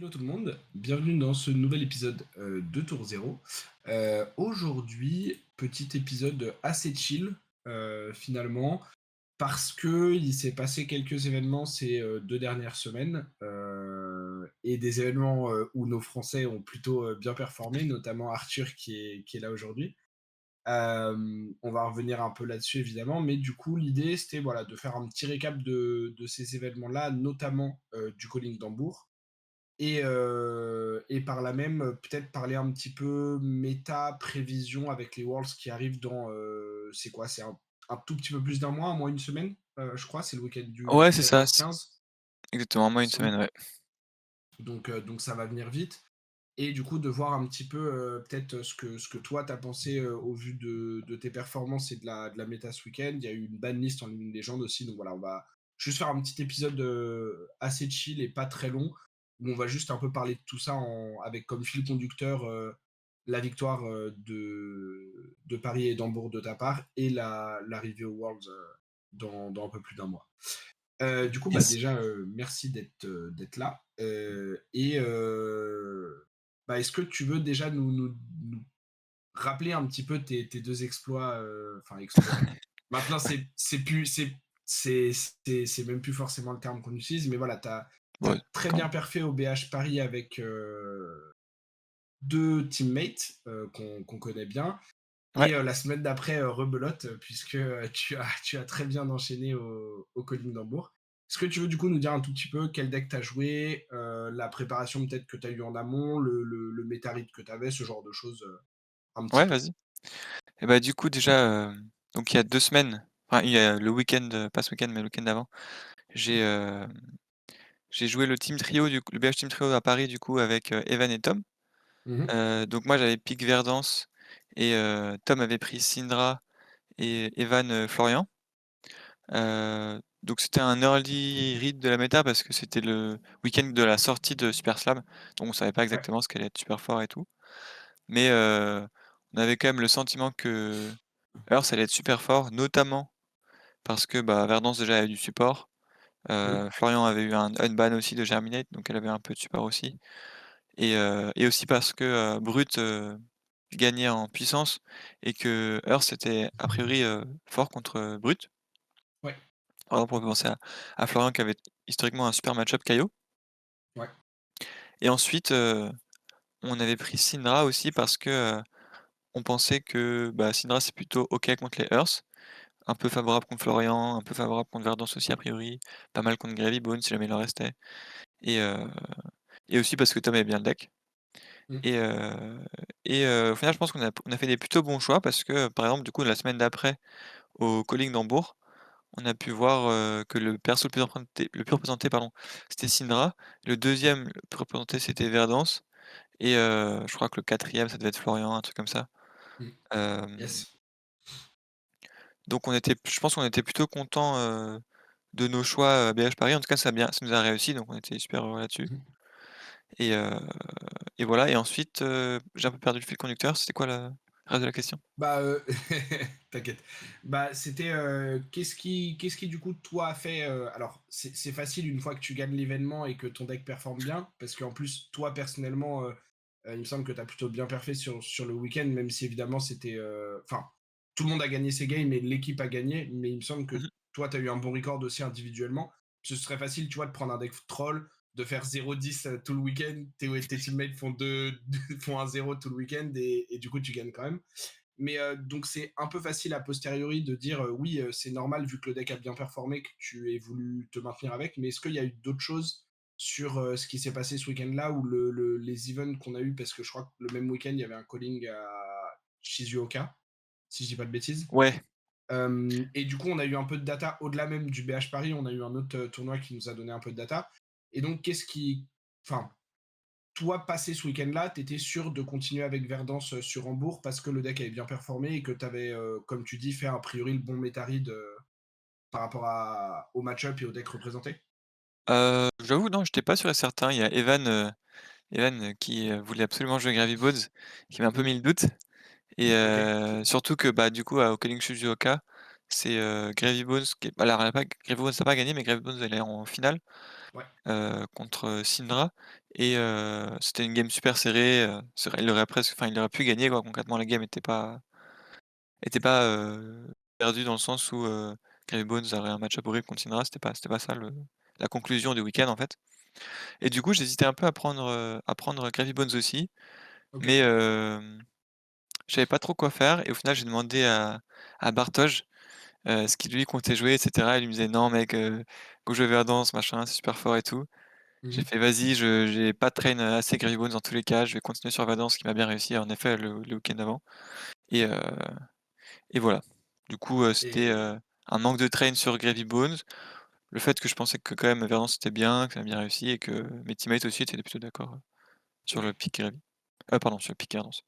Hello tout le monde, bienvenue dans ce nouvel épisode de Tour Zéro. Aujourd'hui, petit épisode assez chill finalement, parce que il s'est passé quelques événements ces 2 dernières semaines, et des événements où nos Français ont plutôt bien performé, notamment Arthur qui est là aujourd'hui. On va revenir un peu là-dessus évidemment, mais du coup l'idée c'était voilà, de faire un petit récap de ces événements-là, notamment du Calling d'Hambourg. Et par là même, peut-être parler un petit peu méta, prévision avec les Worlds qui arrivent dans, c'est quoi? C'est un tout petit peu plus d'un mois, un mois, une semaine, je crois, c'est le week-end Ouais, du c'est ça, 14-15, exactement, il moi me une semble. semaine, ouais. Donc ça va venir vite et du coup de voir un petit peu, peut-être, ce que toi tu as pensé, au vu de tes performances et de la méta ce week-end. Il y a eu une banlist en League of Legends aussi, donc voilà, on va juste faire un petit épisode, assez chill et pas très long, où on va juste un peu parler de tout ça avec comme fil conducteur, la victoire, de Paris et d'Hambourg de ta part et l'arrivée aux Worlds, dans un peu plus d'un mois. Du coup, bah, Yes. déjà, merci d'être là. Bah, est-ce que tu veux déjà nous rappeler un petit peu tes 2 exploits, enfin exploits. Maintenant, c'est plus c'est même plus forcément le terme qu'on utilise, mais voilà, tu as Ouais, très quand bien perfé au BH Paris avec, 2 teammates, qu'on connaît bien ouais, et la semaine d'après, rebelote, puisque, tu as très bien enchaîné au Calling d'Hambourg. Est-ce que tu veux du coup nous dire un tout petit peu quel deck tu as joué, la préparation peut-être que tu as eu en amont, le méta read que tu avais, ce genre de choses, un petit ouais, peu? vas-y. Et bah, du coup, déjà, donc il y a 2 semaines, enfin, il y a le week-end, pas ce week-end, mais le week-end d'avant, j'ai, j'ai joué le team trio le BH team trio à Paris, du coup, avec, Evan et Tom. Mmh. Donc moi, j'avais pick Verdance et Tom avait pris Syndra et Evan, Florian. Donc c'était un early read de la méta parce que c'était le week-end de la sortie de Super Slam, donc on savait pas Ouais. exactement ce qu'allait être super fort et tout. Mais on avait quand même le sentiment que Earth allait être super fort, notamment parce que, bah, Verdance déjà avait du support, Mmh. Florian avait eu un unban aussi de Germinate, donc elle avait un peu de support aussi et aussi parce que, Brut, gagnait en puissance et que Earth était a priori, fort contre, Brut. Ouais. Par exemple, on peut penser à Florian qui avait historiquement un super match-up KO Ouais. et ensuite, on avait pris Syndra aussi parce que, on pensait que, bah, Syndra c'est plutôt OK contre les Earths. Un peu favorable contre Florian, un peu favorable contre Verdance aussi a priori, pas mal contre Gravy Bone si jamais il en restait et heu et aussi parce que Tom aimait bien le deck Mmh. et heu au final je pense qu'on a fait des plutôt bons choix parce que, par exemple, du coup, la semaine d'après au Calling d'Hambourg, on a pu voir, que le perso le plus représenté pardon, c'était Syndra. Le deuxième le plus représenté c'était Verdance et je crois que le quatrième ça devait être Florian, un truc comme ça. Mmh. Hem, Yes. donc je pense qu'on était plutôt contents, de nos choix, BH Paris. En tout cas, ça nous a réussi, donc on était super heureux là-dessus Mmh. et heu et voilà et ensuite, j'ai un peu perdu le fil conducteur. C'était quoi le reste de la question? Bah, t'inquiète. Bah, c'était, qu'est-ce qui du coup toi a fait, alors c'est facile une fois que tu gagnes l'événement et que ton deck performe bien, parce qu'en plus toi personnellement, il me semble que tu as plutôt bien perfé sur le week-end, même si évidemment c'était, enfin, tout le monde a gagné ses games et l'équipe a gagné, mais il me semble que Mmh. toi tu as eu un bon record aussi individuellement. Ce serait facile, tu vois, de prendre un deck troll, de faire 0-10, tout le week-end, tes teammates font font un 0 tout le week-end et du coup tu gagnes quand même. Mais donc c'est un peu facile a posteriori de dire oui, c'est normal vu que le deck a bien performé que tu aies voulu te maintenir avec. Mais est-ce qu'il y a eu d'autres choses sur ce qui s'est passé ce week-end-là ou les events qu'on a eu? Parce que je crois que le même week-end, il y avait un calling à Shizuoka, si je dis pas de bêtises. Ouais, Et du coup, on a eu un peu de data au-delà même du BH Paris. On a eu un autre tournoi qui nous a donné un peu de data. Et donc, qu'est-ce qui. Enfin, toi, passé ce week-end-là, tu étais sûr de continuer avec Verdance sur Hambourg parce que le deck avait bien performé et que tu avais, comme tu dis, fait a priori le bon méta read par rapport au match-up et au deck représenté? j'avoue non, j'étais pas sûr et certain. Il y a Evan, qui, voulait absolument jouer Gravy Bones, qui m'a un peu Mmh. mis le doute et OK. surtout que, bah, du coup, au Calling Shizuoka, c'est, Gravy Bones qui est alors elle a pas Gravy Bones a pas gagné, mais Gravy Bones elle est en finale, Ouais, contre, Syndra et c'était une game super serrée, c'est vrai, il aurait presque enfin il aurait pu gagner quoi, concrètement la game était pas, perdue dans le sens où, Gravy Bones aurait un match-up horrible contre Syndra, c'était pas ça le la conclusion du week-end en fait et du coup j'hésitais un peu à prendre Gravy Bones aussi, mais OK. je savais pas trop quoi faire et au final j'ai demandé à Bartosz, ce qu'il lui comptait jouer et cetera. Il me disait: «Non mec, go jouer Verdansk machin, c'est super fort et tout». J'ai Mmh. fait: «Vas-y, je j'ai pas de train, assez Gravy Bones dans tous les cas, je vais continuer sur Verdansk», qui m'a bien réussi en effet le week-end d'avant et heu et voilà. Du coup, c'était, Et un manque de train sur Gravy Bones, le fait que je pensais que quand même Verdansk c'était bien, que ça a bien réussi et que mes teammates aussi étaient plutôt d'accord, sur le OK. pick Gravy. Pardon, sur le pick Verdansk.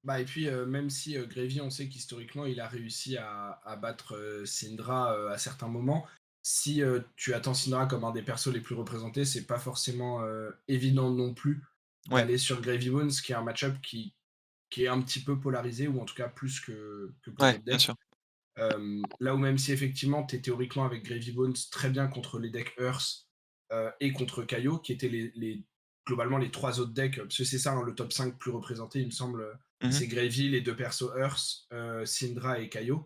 Bah et puis, même si, Gravy, on sait qu'historiquement, il a réussi à battre, Syndra, à certains moments, si, tu attends Syndra comme un des persos les plus représentés, c'est pas forcément, évident non plus Ouais, d'aller sur Gravy Bones, qui est un match-up qui est un petit peu polarisé ou en tout cas plus que pour ouais, d'autres bien decks. sûr. Là où même si effectivement tu es théoriquement avec Gravy Bones très bien contre les decks Earth et contre Kaio, qui étaient globalement les trois autres decks, parce que c'est ça, hein, le top 5 plus représenté, il me semble, Mmh. c'est Gravy, les deux persos Earth, Syndra et Kaio.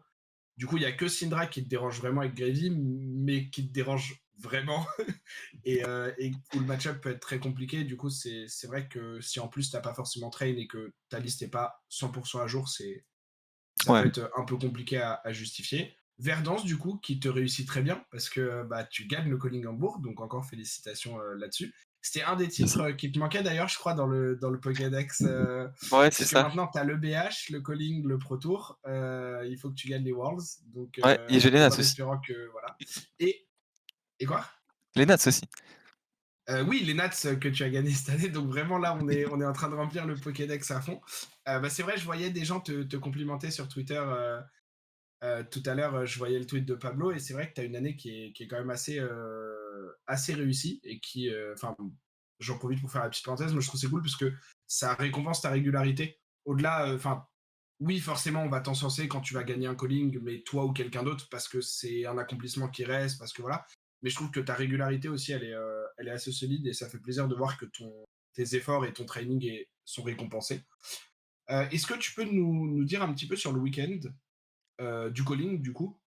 Du coup, il y a que Syndra qui te dérange vraiment avec Gravy, mais qui te dérange vraiment et où le match-up peut être très compliqué. Du coup, c'est vrai que si en plus t'as pas forcément train et que ta liste n'est pas 100% à jour, ça Ouais, peut être un peu compliqué à justifier. Verdance, du coup, qui te réussit très bien parce que bah, tu gagnes le Calling Hambourg, donc encore félicitations là-dessus. C'était un des titres merci. qui te manquait d'ailleurs, je crois, dans le Pokédex, Ouais, c'est puisque ça. maintenant tu as le BH, le Calling, le Pro Tour. Il faut que tu gagnes les Worlds, donc Ouais et j'ai les donc Nats en aussi. espérant que. Voilà. Et quoi? Les Nats aussi. Oui, les Nats que tu as gagné cette année, donc vraiment là on est en train de remplir le Pokédex à fond. Bah, c'est vrai, je voyais des gens te complimenter sur Twitter. Tout à l'heure, je voyais le tweet de Pablo et c'est vrai que tu as une année qui est quand même assez réussie et qui, enfin, j'en profite pour faire la petite parenthèse, mais je trouve c'est cool parce que ça récompense ta régularité. Au-delà, enfin, oui, forcément, on va t'encenser quand tu vas gagner un calling, mais toi ou quelqu'un d'autre, parce que c'est un accomplissement qui reste, parce que voilà. Mais je trouve que ta régularité aussi, elle est assez solide et ça fait plaisir de voir que tes efforts et ton training sont récompensés. Est-ce que tu peux nous dire un petit peu sur le week-end du calling, du coup,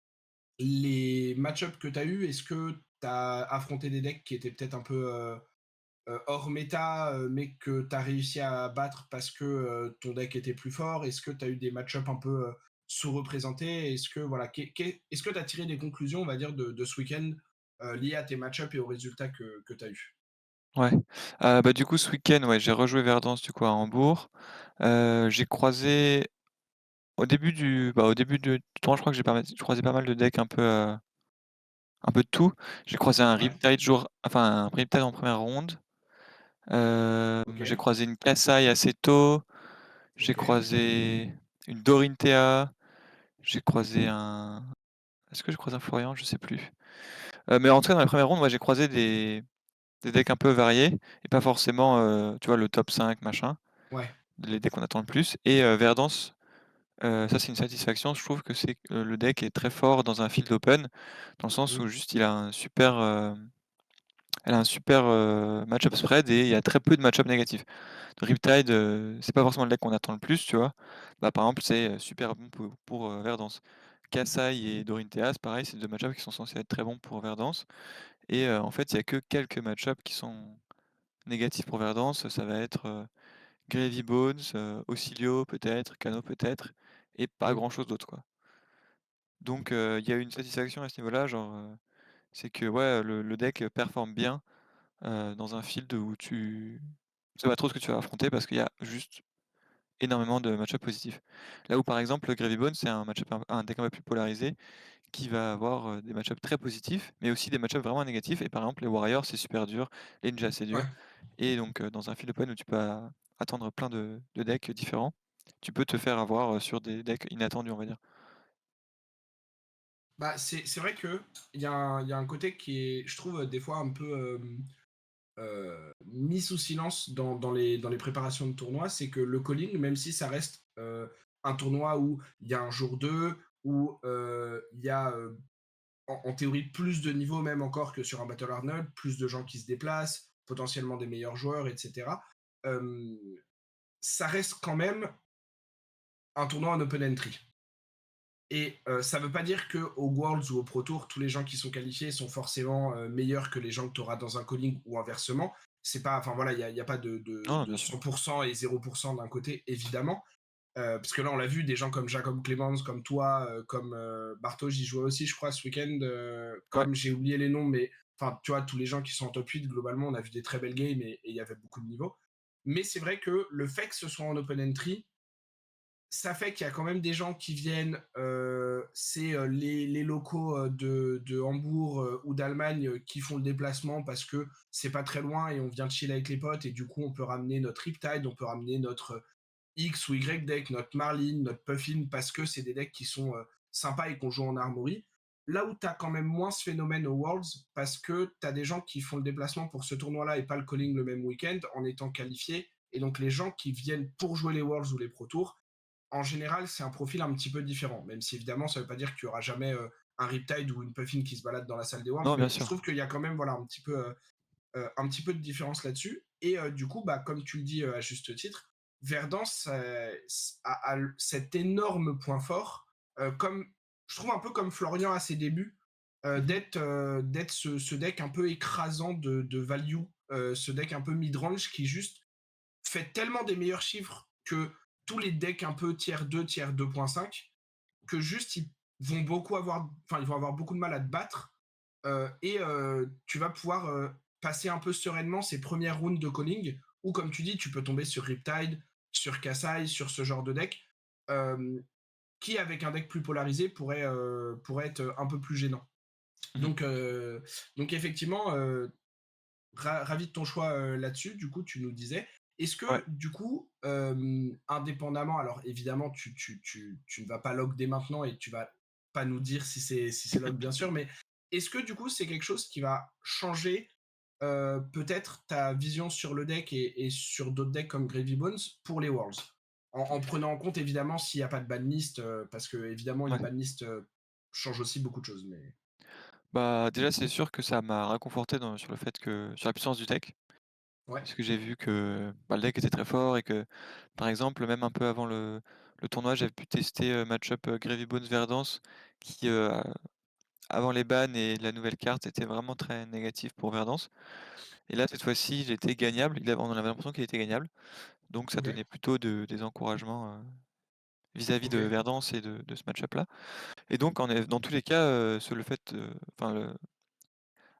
les match-ups que tu as eu, est-ce que tu as affronté des decks qui étaient peut-être un peu hors méta, mais que tu as réussi à battre parce que ton deck était plus fort? Est-ce que tu as eu des match-ups un peu sous-représentés? Est-ce que voilà, est-ce que tu as tiré des conclusions, on va dire, de ce week-end liées à tes match-ups et aux résultats que tu as eu? Ouais. Bah, du coup, ce week-end, ouais, j'ai rejoué Verdansk, du coup, à Hambourg. J'ai croisé au début du tournoi, je crois que j'ai croisé pas mal de decks un peu de tout. J'ai croisé un Ouais, Riptide un Riptide en première ronde. ok, J'ai croisé une Kassai assez tôt. J'ai ok, croisé une Dorinthea. J'ai croisé un Est-ce que j'ai croisé un Florian? Je sais plus. Mais en tout cas, dans la première ronde, ouais, j'ai croisé des decks un peu variés et pas forcément, tu vois, le top 5 machin, ouais, les decks qu'on attend le plus et Verdansk, ça c'est une satisfaction. Je trouve que le deck est très fort dans un field open, dans le sens mm, où juste elle a un super, match-up spread et il y a très peu de match-up négatifs. Riptide, c'est pas forcément le deck qu'on attend le plus, tu vois? Bah, par exemple, c'est, super bon pour Verdansk. Kassai et Dorinthea, c'est pareil, c'est 2 match-ups qui sont censés être très bons pour Verdansk et en fait, il y a que quelques match-ups qui sont négatifs pour Verdansk. Ça va être, Gravy Bones, Ocilio peut-être, Kano peut-être et pas mm, grand-chose d'autre, quoi. Donc il y a eu une satisfaction à ce niveau-là, genre, c'est que, ouais, le deck performe bien, dans un field où tu sais pas trop ce que tu vas affronter parce qu'il y a juste énormément de match-up positifs. Là où, par exemple, le Gravy Bones, c'est un deck un peu plus polarisé qui va avoir, des match-up très positifs, mais aussi des match-up vraiment négatifs et par exemple, les Warriors, c'est super dur, les Ninjas, c'est dur ouais. et donc dans un field open où tu peux attendre plein de decks différents, tu peux te faire avoir, sur des decks inattendus, on va dire. Bah, c'est vrai que il y a un côté qui est, je trouve, des fois un peu mis sous silence dans les préparations de tournois, c'est que le calling, même si ça reste un tournoi où il y a un jour 2 où il y a en théorie plus de niveaux même encore que sur un Battle Arnold, plus de gens qui se déplacent, potentiellement des meilleurs joueurs, etc. Euh, Ça reste quand même un tournoi en open entry. Et ça ne veut pas dire qu'au Worlds ou au Pro Tour, tous les gens qui sont qualifiés sont forcément meilleurs que les gens que tu auras dans un calling ou inversement. C'est pas, enfin voilà, il y a pas Non, de bien sûr. 100% et 0% d'un côté, évidemment. Parce que là, on l'a vu, des gens comme Jacob Clemens, comme toi, comme Barto, j'y jouais aussi, je crois, ce week-end. Ouais. Comme j'ai oublié les noms, mais enfin, tu vois, tous les gens qui sont en top 8, globalement, on a vu des très belles games et il y avait beaucoup de niveaux. Mais c'est vrai que le fait que ce soit en open entry, ça fait qu'il y a quand même des gens qui viennent, c'est les locaux de Hambourg ou d'Allemagne qui font le déplacement parce que c'est pas très loin et on vient chiller avec les potes et du coup on peut ramener notre Riptide, on peut ramener notre X ou Y deck, notre Marlin, notre Puffin, parce que c'est des decks qui sont sympas et qu'on joue en armory. Là où tu as quand même moins ce phénomène aux Worlds, parce que tu as des gens qui font le déplacement pour ce tournoi-là et pas le calling le même week-end en étant qualifiés. Et donc les gens qui viennent pour jouer les Worlds ou les Pro Tours, en général, c'est un profil un petit peu différent. Même si évidemment, ça ne veut pas dire qu'il n'y aura jamais un Riptide ou une Puffin qui se balade dans la salle des Worlds, Non, bien mais je sûr. trouve qu'il y a quand même voilà, un petit peu de différence là-dessus. Et du coup, bah, comme tu le dis à juste titre, Verdance a cet énorme point fort, comme je trouve un peu comme Florian à ses débuts, Mmh. d'être ce deck un peu écrasant de value, ce deck un peu mid-range qui juste fait tellement des meilleurs chiffres que tous les decks un peu tiers 2, tiers 2.5, que juste ils vont avoir beaucoup de mal à te battre et tu vas pouvoir passer un peu sereinement ces premières rounds de calling où, comme tu dis, tu peux tomber sur Riptide, sur Kassai, sur ce genre de deck euh, qui, avec un deck plus polarisé, pourrait être un peu plus gênant. Mmh. Donc, euh, donc effectivement, ravi de ton choix là-dessus. Du coup, tu nous disais. Est-ce Ouais. que, du coup, indépendamment, alors évidemment, tu ne vas pas log dès maintenant et tu vas pas nous dire si c'est log, bien sûr, mais est-ce que, du coup, c'est quelque chose qui va changer peut-être ta vision sur le deck et sur d'autres decks comme Gravy Bones pour les Worlds en prenant en compte, évidemment, s'il n'y a pas de banlist, parce que, évidemment, une Ouais. banlist change aussi beaucoup de choses. Mais Bah, déjà, c'est sûr que ça m'a réconforté sur le fait que sur la puissance du deck. ouais, Parce que j'ai vu que, bah, le deck était très fort et que, par exemple, même un peu avant le tournoi, j'avais pu tester, match-up, Gravy Bones Verdance qui, avant les bans et la nouvelle carte, était vraiment très négatif pour Verdance. Et là, cette fois-ci, il était gagnable. On avait l'impression qu'il était gagnable. Donc ça ok, donnait plutôt des encouragements, vis-à-vis de ok, Verdance et de ce match-up-là. Et donc dans tous les cas, sur le fait, enfin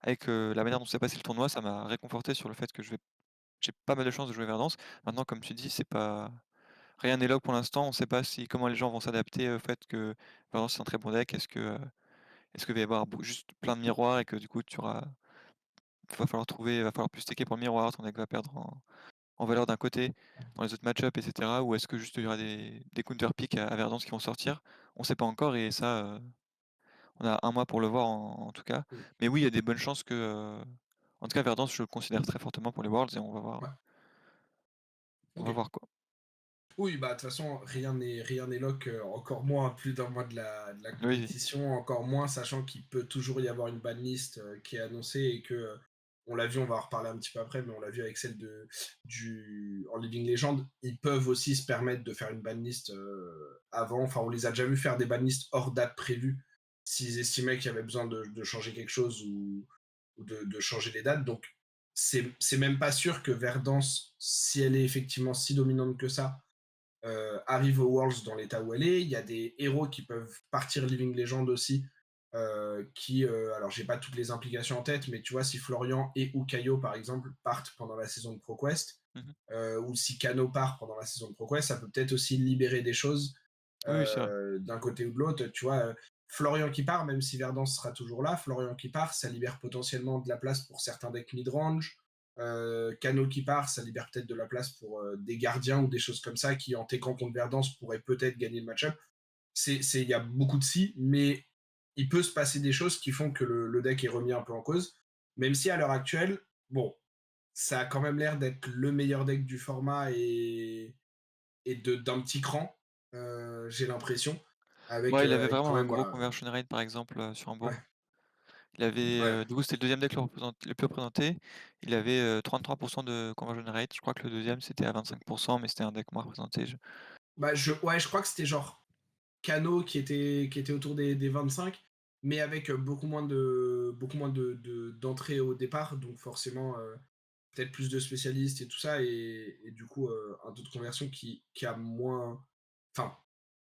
avec, la manière dont s'est passé le tournoi, ça m'a réconforté sur le fait que j'ai pas mal de chances de jouer Verdance. Maintenant, comme tu dis, c'est pas rien n'est log pour l'instant. On ne sait pas comment les gens vont s'adapter au fait que Verdance c'est un très bon deck. Est-ce qu'il va y avoir juste plein de miroirs et que du coup va falloir plus stacker pour le miroir, ton deck va perdre en valeur d'un côté dans les autres match-up, etc. Ou est-ce que juste il y aura des counter picks à Verdance qui vont sortir? On ne sait pas encore et ça, on a un mois pour le voir en tout cas. mm, Mais oui, il y a des bonnes chances que, en tout cas Verdance, je le considère très fortement pour les Worlds et ouais, on va ok. voir quoi. Oui, bah de toute façon, rien n'est lock, encore moins à plus d'un mois de la Oui, oui. compétition, encore moins sachant qu'il peut toujours y avoir une banlist qui est annoncée et que on l'a vu, on va en reparler un petit peu après, mais on l'a vu avec celle du en Living Legend, ils peuvent aussi se permettre de faire une banlist avant. Enfin, on les a déjà vu faire des banlists hors date prévue s'ils estimaient qu'il y avait besoin de changer quelque chose ou de changer les dates. Donc c'est même pas sûr que Verdance, si elle est effectivement si dominante que ça, arrive aux Worlds dans l'état où elle est. Il y a des héros qui peuvent partir Living Legend aussi. Alors j'ai pas toutes les implications en tête, mais tu vois, si Florian et ou Kaio, par exemple, partent pendant la saison de ProQuest, Mmh. ou si Kano part pendant la saison de ProQuest, ça peut peut-être aussi libérer des choses Oui, oui, c'est vrai. d'un côté ou de l'autre. Tu vois, Florian qui part, même si Verdance sera toujours là, Florian qui part, ça libère potentiellement de la place pour certains decks mid-range. Kano qui part, ça libère peut-être de la place pour des gardiens ou des choses comme ça qui, en techant contre Verdance, pourraient peut-être gagner le match-up. Il y a beaucoup de si, mais il peut se passer des choses qui font que le deck est remis un peu en cause. Même si à l'heure actuelle, bon, ça a quand même l'air d'être le meilleur deck du format et d'un petit cran, j'ai l'impression. avec, Ouais, il avait avec quand vraiment un même, gros voilà. conversion rate, par exemple, sur un Ouais, bourg. Il avait, ouais. du coup, c'était le deuxième deck le plus représenté. Il avait, 33 de conversion rate. Je crois que le deuxième c'était à 25, mais c'était un deck moins représenté. Bah, je crois que c'était genre Kano qui était autour des 25, mais avec beaucoup moins d'entrées au départ, donc forcément, peut-être plus de spécialistes et tout ça, et du coup, un taux de conversion qui a moins. Enfin,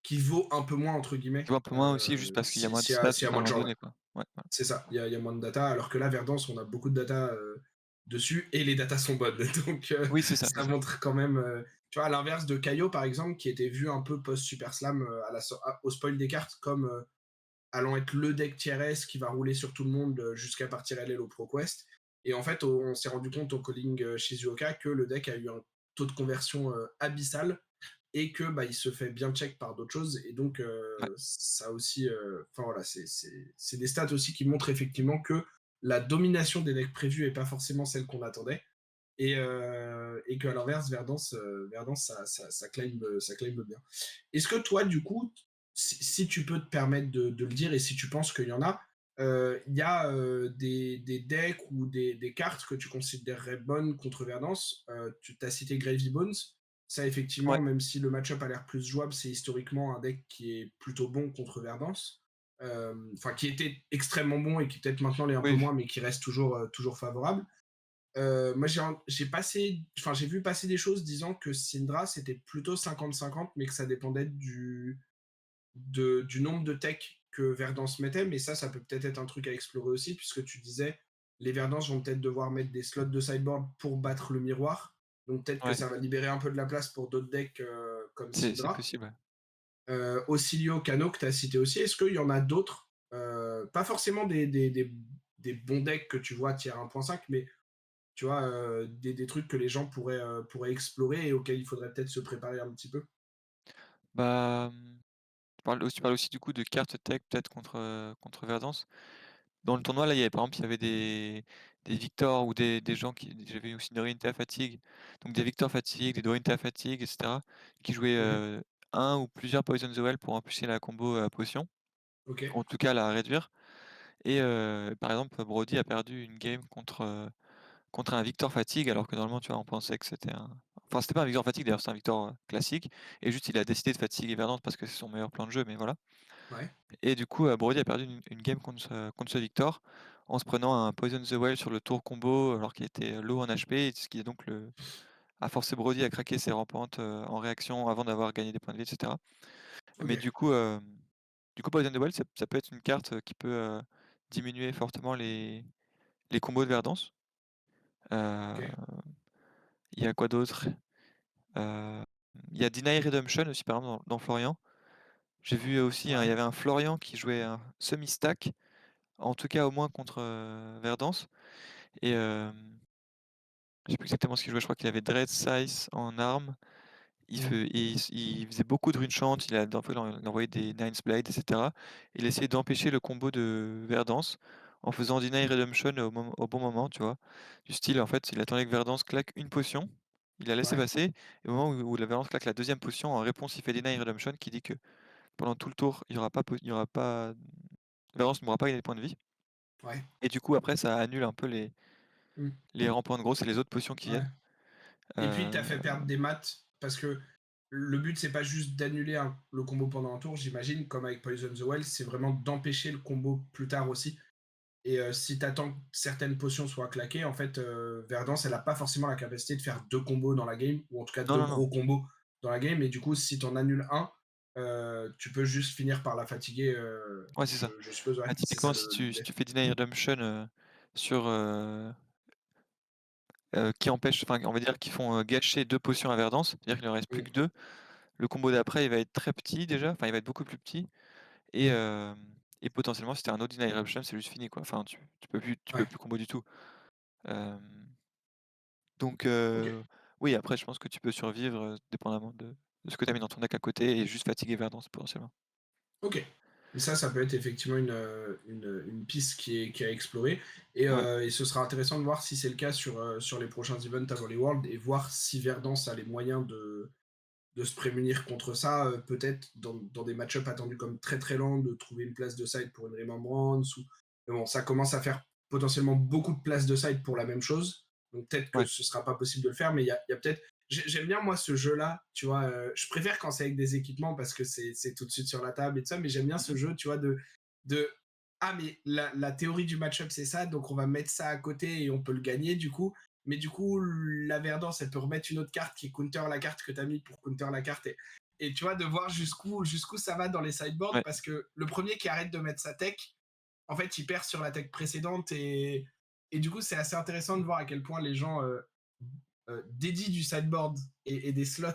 qui vaut un peu moins, entre Tu guillemets, vois, un peu moins aussi juste parce qu'il y a moins de stats s'il y a à un moins de moment gens, ouais. donné, quoi. Ouais, voilà. C'est ça, il y a moins de data, alors que là, Verdance, on a beaucoup de data dessus, et les datas sont bonnes. Donc, Oui, c'est ça, c'est ça ça. montre quand même. Tu vois, à l'inverse de Kaio, par exemple, qui était vu un peu post-Super Slam au spoil des cartes comme allant être le deck tier S qui va rouler sur tout le monde jusqu'à partir LL au ProQuest. Et en fait, on s'est rendu compte au calling Shizuoka que le deck a eu un taux de conversion abyssal, et que bah, il se fait bien check par d'autres choses. Et donc, Ouais, ça aussi, enfin voilà, c'est des stats aussi qui montrent effectivement que la domination des decks prévus est pas forcément celle qu'on attendait. Et qu'à l'inverse, Verdance ça climb bien. Est-ce que toi, du coup, si tu peux te permettre de le dire, et si tu penses qu'il y en a, il y a des decks ou des cartes que tu considérerais bonnes contre Verdance. Tu as cité Gravy Bones. Ça, ouais, effectivement, même si le match-up a l'air plus jouable, c'est historiquement un deck qui est plutôt bon contre Verdance. Enfin, qui était extrêmement bon et qui peut-être maintenant l'est un peu oui, moins, mais qui reste toujours favorable. Moi, j'ai vu passer des choses disant que Syndra, c'était plutôt 50-50, mais que ça dépendait du nombre de tech que Verdance mettait. Mais ça peut peut-être être un truc à explorer aussi, puisque tu disais, les Verdance vont peut-être devoir mettre des slots de sideboard pour battre le miroir. Donc peut-être que ouais, ça va libérer un peu de la place pour d'autres decks comme c'est Syndra. possible, ouais. Auxilio, Kano, que tu as cité aussi. Est-ce qu'il y en a d'autres, pas forcément des bons decks que tu vois tier 1.5, mais tu vois, des trucs que les gens pourraient explorer et auxquels il faudrait peut-être se préparer un petit peu. Bah, tu parles aussi du coup de cartes tech peut-être contre Verdance. Dans le tournoi là, il y avait par exemple, il y avait des Victor ou des gens qui j'avais aussi Dorinthea Fatigue, donc des Victor Fatigue, des Dorinthea Fatigue et cetera, qui jouaient, Mmh. 1 ou plusieurs Poison the Well pour empêcher la combo, potion, OK. ou en tout cas la réduire. Et par exemple, Brody a perdu une game contre un Victor Fatigue, alors que normalement, tu vois, on pensait que c'était c'était pas un Victor Fatigue d'ailleurs, c'est un Victor, classique, et juste il a décidé de fatiguer Verdance parce que c'est son meilleur plan de jeu, mais voilà. Ouais. Et du coup, Brody a perdu une game contre ce Victor, en se prenant un Poison the Well sur le tour combo, alors qu'il était low en HP, et ce qui a forcé Brody à craquer ses rampantes, en réaction avant d'avoir gagné des points de vie, et cetera. Mais OK. du coup, Poison the Well, ça peut être une carte, qui peut, diminuer fortement les combos de Verdance. OK. Heu, il y a quoi d'autre? Heu, il y a Deny Redemption aussi, par exemple, dans Florian. J'ai vu aussi, il y Ouais. avait un Florian qui jouait un semi-stack, en tout cas au moins contre, Verdance, et je sais plus exactement ce qu'il jouait, je crois qu'il avait Dread Size en arme. Mmh. Il faisait beaucoup de rune-chant, en fait, il envoyait des Nine's Blade et cetera. Il essayait d'empêcher le combo de Verdance en faisant Deny Redemption au bon moment, tu vois? Du style, en fait, il attendait que Verdance claque une potion, il la laissait Ouais. passer, et au moment où la Verdance claque la deuxième potion, en réponse, il fait Deny Redemption qui dit que pendant tout le tour, il y aura pas Valence ne pourra pas gagner de points de vie, Ouais. et du coup après ça annule un peu Mmh. les remparts de gros, c'est les autres potions qui Ouais. viennent. Et puis, tu as Heu, fait perdre des maths parce que le but, c'est pas juste d'annuler le combo pendant un tour, j'imagine, comme avec Poison the Well, c'est vraiment d'empêcher le combo plus tard aussi. Et si tu attends que certaines potions soient claquées, en fait, Verdance, elle a pas forcément la capacité de faire 2 combos dans la game, ou en tout cas non, 2 non, non. gros combos dans la game. Et du coup, si tu en annules un, tu peux juste finir par la fatiguer, Ouais, c'est ça. je suppose, ouais, Bah, c'est ça typiquement si l'idée. tu fais Deny Redemption, sur, qui empêche, enfin on va dire qui font, gâcher 2 potions à Verdance, c'est-à-dire qu'il en reste plus Mmh, que 2. Le combo d'après, il va être très petit déjà, enfin il va être beaucoup plus petit, et mmh, potentiellement si tu as un autre Deny Redemption, c'est juste fini quoi. Enfin tu peux ouais, plus combo du tout. Hem Donc OK, oui, après je pense que tu peux survivre, dépendamment de ce que tu as mis dans ton deck à côté, et juste fatiguer Verdance potentiellement. OK. Et ça peut être effectivement une piste qui est à explorer. Ouais, Et ce sera intéressant de voir si c'est le cas sur les prochains events à Volley World, et voir si Verdance a les moyens de se prémunir contre ça, peut-être dans des match-ups attendus comme très très lents, de trouver une place de side pour une remembrance. Mais bon, ça commence à faire potentiellement beaucoup de places de side pour la même chose. Donc peut-être que Ouais, ce sera pas possible de le faire, mais il y a peut-être. J'aime bien moi ce jeu-là, tu vois. Je préfère quand c'est avec des équipements parce que c'est tout de suite sur la table et tout ça, mais j'aime bien ce mmh jeu, tu vois, de ah, mais la théorie du match-up, c'est ça, donc on va mettre ça à côté et on peut le gagner du coup. Mais du coup, la Verdance, elle peut remettre une autre carte qui counter la carte que tu as mis pour counter la carte. Et tu vois, de voir jusqu'où ça va dans les sideboards, ouais, parce que le premier qui arrête de mettre sa tech, en fait, il perd sur la tech précédente. Et du coup, c'est assez intéressant de voir à quel point les gens dédient du sideboard et des slots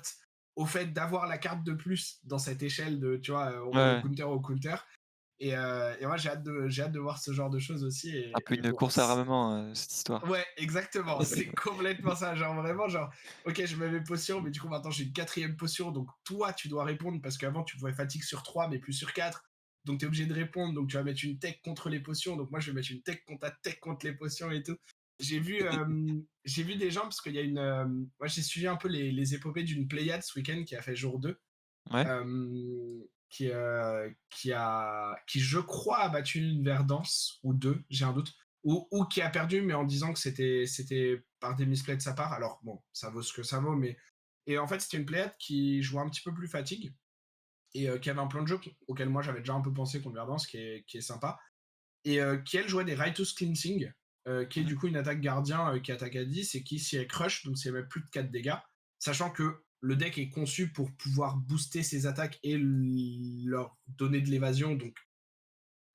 au fait d'avoir la carte de plus dans cette échelle de, tu vois, on ouais, va ouais. au counter. Et moi, j'ai hâte de voir ce genre de choses aussi. Un peu Et une bon, course à armement, cette histoire. ouais, exactement. C'est complètement ça. Genre, vraiment, genre, ok, je mets mes potions, mais du coup, maintenant, j'ai une quatrième potion. Donc, toi, tu dois répondre parce qu'avant, tu pouvais fatigue sur 3 mais plus sur 4. Donc, tu es obligé de répondre. Donc, tu vas mettre une tech contre les potions. Donc, moi, je vais mettre une tech contre ta tech contre les potions et tout. J'ai vu des gens parce qu'il y a une. Moi, j'ai suivi un peu les épopées d'une Pléiade ce week-end qui a fait jour 2 Ouais, qui, je crois, a battu une Verdance, ou deux, j'ai un doute, ou qui a perdu, mais en disant que c'était par des misplays de sa part. Alors, bon, ça vaut ce que ça vaut, mais. Et en fait, c'était une pléiade qui jouait un petit peu plus fatigue, et qui avait un plan de jeu auquel moi j'avais déjà un peu pensé contre Verdance, qui est sympa, et qui elle jouait des Righteous Cleansing, qui est mmh du coup une attaque gardien qui attaque à 10 et qui, si elle crush, donc si elle met plus de 4 dégâts, sachant que le deck est conçu pour pouvoir booster ses attaques et leur donner de l'évasion, donc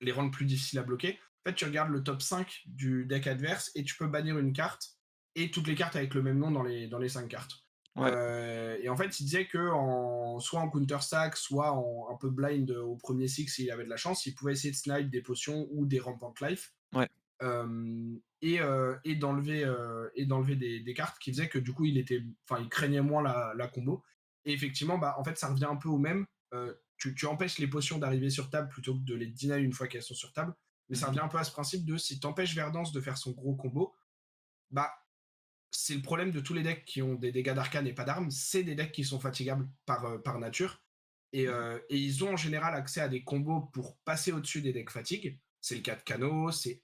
les rendre plus difficiles à bloquer. En fait, tu regardes le top 5 du deck adverse et tu peux bannir une carte et toutes les cartes avec le même nom dans les 5 cartes. ouais, Et en fait, il disait que soit en counter stack, soit en un peu blind au premier six, s'il avait de la chance, il pouvait essayer de snipe des potions ou des rampant life, ouais, et d'enlever des cartes qui faisaient que du coup il craignait moins la combo. Et effectivement, bah en fait ça revient un peu au même. Tu empêches les potions d'arriver sur table plutôt que de les deny une fois qu'elles sont sur table, mais ça mmh revient un peu à ce principe de si t'empêches Verdance de faire son gros combo, bah c'est le problème de tous les decks qui ont des dégâts d'arcane et pas d'armes, c'est des decks qui sont fatigables par nature. Et, mmh euh, et ils ont en général accès à des combos pour passer au-dessus des decks fatigue. C'est le cas de Kano, c'est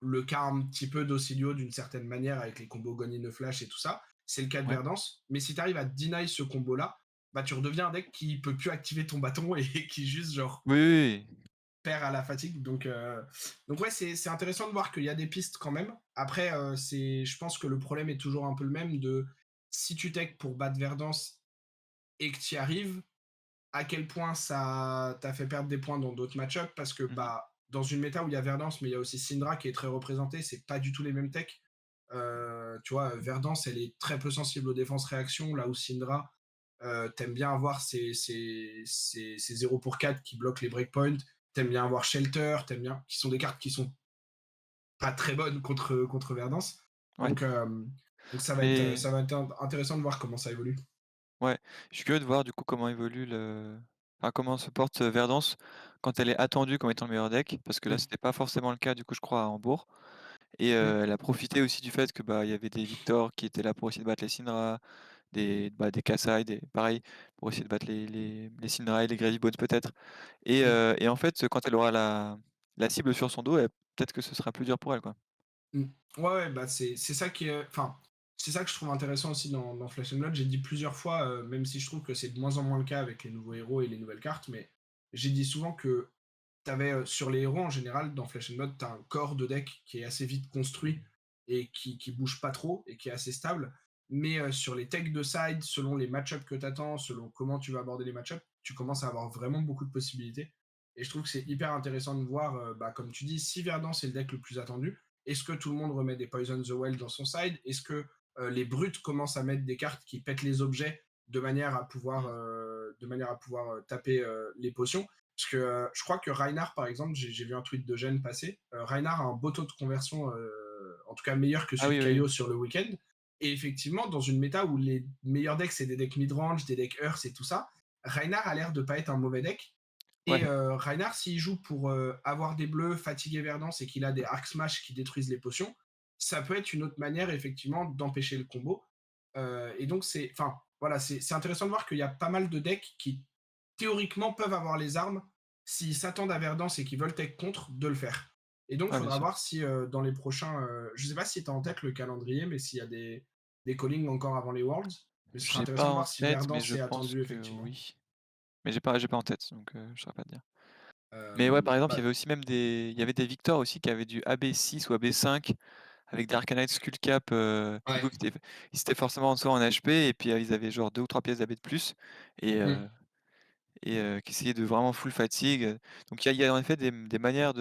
le cas un petit peu d'Ocilio d'une certaine manière avec les combos Gonine Flash et tout ça. C'est le cas de ouais. Verdance. Mais si tu arrives à deny ce combo-là, bah tu redeviens un deck qui peut plus activer ton bâton et qui juste genre Oui, oui, oui. perd à la fatigue. Donc ouais, c'est intéressant de voir qu'il y a des pistes quand même. Après, je pense que le problème est toujours un peu le même de si tu tech pour battre Verdance et que tu y arrives, à quel point ça t'a fait perdre des points dans d'autres match-ups, parce que Mmh bah dans une méta où il y a Verdance mais il y a aussi Syndra qui est très représenté, c'est pas du tout les mêmes techs. Tu vois, Verdance elle est très peu sensible aux défenses réactions, là où Syndra t'aimes bien avoir ces 0 pour 4 qui bloquent les breakpoints, t'aimes bien avoir Shelter, qui sont des cartes qui sont pas très bonnes contre Verdance. Ouais, Donc, donc mais ça va être intéressant de voir comment ça évolue. ouais, je suis curieux de voir du coup comment évolue comment se porte, Verdance quand elle est attendue comme étant le meilleur deck, parce que là, Mm, c'était pas forcément le cas du coup, je crois, à Hambourg. Et mm, elle a profité aussi du fait que, bah, il y avait des Victor qui étaient là pour essayer de battre les Syndra, des Kassai, pareil, pour essayer de battre les Syndra et les Gravy Bones peut-être. mm. Et en fait, quand elle aura la cible sur son dos, peut-être que ce sera plus dur pour elle, quoi. Mm. Ouais, ouais, bah c'est ça qui est. Enfin, c'est ça que je trouve intéressant aussi dans Flesh and Blood. J'ai dit plusieurs fois, même si je trouve que c'est de moins en moins le cas avec les nouveaux héros et les nouvelles cartes, mais j'ai dit souvent que t'avais sur les héros en général, dans Flesh and Blood, t'as un corps de deck qui est assez vite construit et qui bouge pas trop et qui est assez stable. Mais sur les techs de side, selon les match-ups que t'attends, selon comment tu vas aborder les match-ups, tu commences à avoir vraiment beaucoup de possibilités. Et je trouve que c'est hyper intéressant de voir, bah, comme tu dis, si Verdant c'est le deck le plus attendu, est-ce que tout le monde remet des Poison the Well dans son side? Est-ce que les brutes commencent à mettre des cartes qui pètent les objets de manière à pouvoir, Mmh. taper les potions? Parce que je crois que Reinhardt, par exemple, j'ai vu un tweet de Gênes passer. Reinhardt a un beau taux de conversion, en tout cas meilleur que Ah celui oui, de oui, Kaio sur le week-end. Et effectivement, dans une méta où les meilleurs decks, c'est des decks mid-range, des decks Earth et tout ça, Reinhardt a l'air de pas être un mauvais deck. Et ouais, Reinhardt, s'il joue pour avoir des bleus, fatiguer Verdance et qu'il a des Arc Smash qui détruisent les potions, ça peut être une autre manière, effectivement, d'empêcher le combo. Et donc, c'est. Enfin, voilà, c'est intéressant de voir qu'il y a pas mal de decks qui, théoriquement, peuvent avoir les armes s'ils s'attendent à Verdance et qu'ils veulent tech contre, de le faire. Et donc, il Ouais, bien faudra sûr. voir si dans les prochains. Je sais pas si tu as en tête le calendrier, mais s'il y a des callings encore avant les Worlds. Mais ce sera J'ai intéressant pas de en voir si tête, mais Verdance je est pense attendu que effectivement. oui. Mais j'ai pas en tête, donc je saurais pas te dire. Mais ouais, Euh, par exemple, il y bah, avait aussi même il y avait des victoires aussi qui avaient du AB6 ou AB5 avec des Arcanite Skullcap, du ouais. coup, ils étaient forcément en dessous en HP et puis ils avaient genre 2 ou 3 pièces d'AB de plus et Mm. qui essayaient de vraiment full fatigue. Donc il y a en effet des manières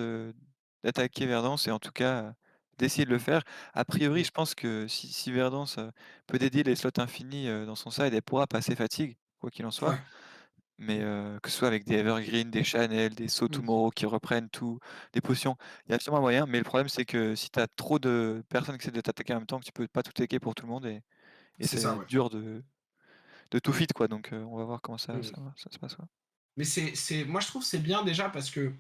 d'attaquer Verdance et en tout cas, d'essayer de le faire. A priori, Mm. je pense que si Verdance, peut dédier les slots infinis, dans son side, elle pourra passer fatigue, quoi qu'il en soit. Ouais. Mais, que ce soit avec des Evergreen, des Chanel, des So Mm. Tomorrow qui reprennent tout, des potions, il y a sûrement un moyen, mais le problème c'est que si tu as trop de personnes qui essaient de t'attaquer en même temps, que tu peux pas tout taker pour tout le monde et C'est ça, c'est ouais. dur de tout fit quoi, donc, on va voir comment Mm. ça se passe, quoi. Mais moi je trouve que c'est bien déjà parce que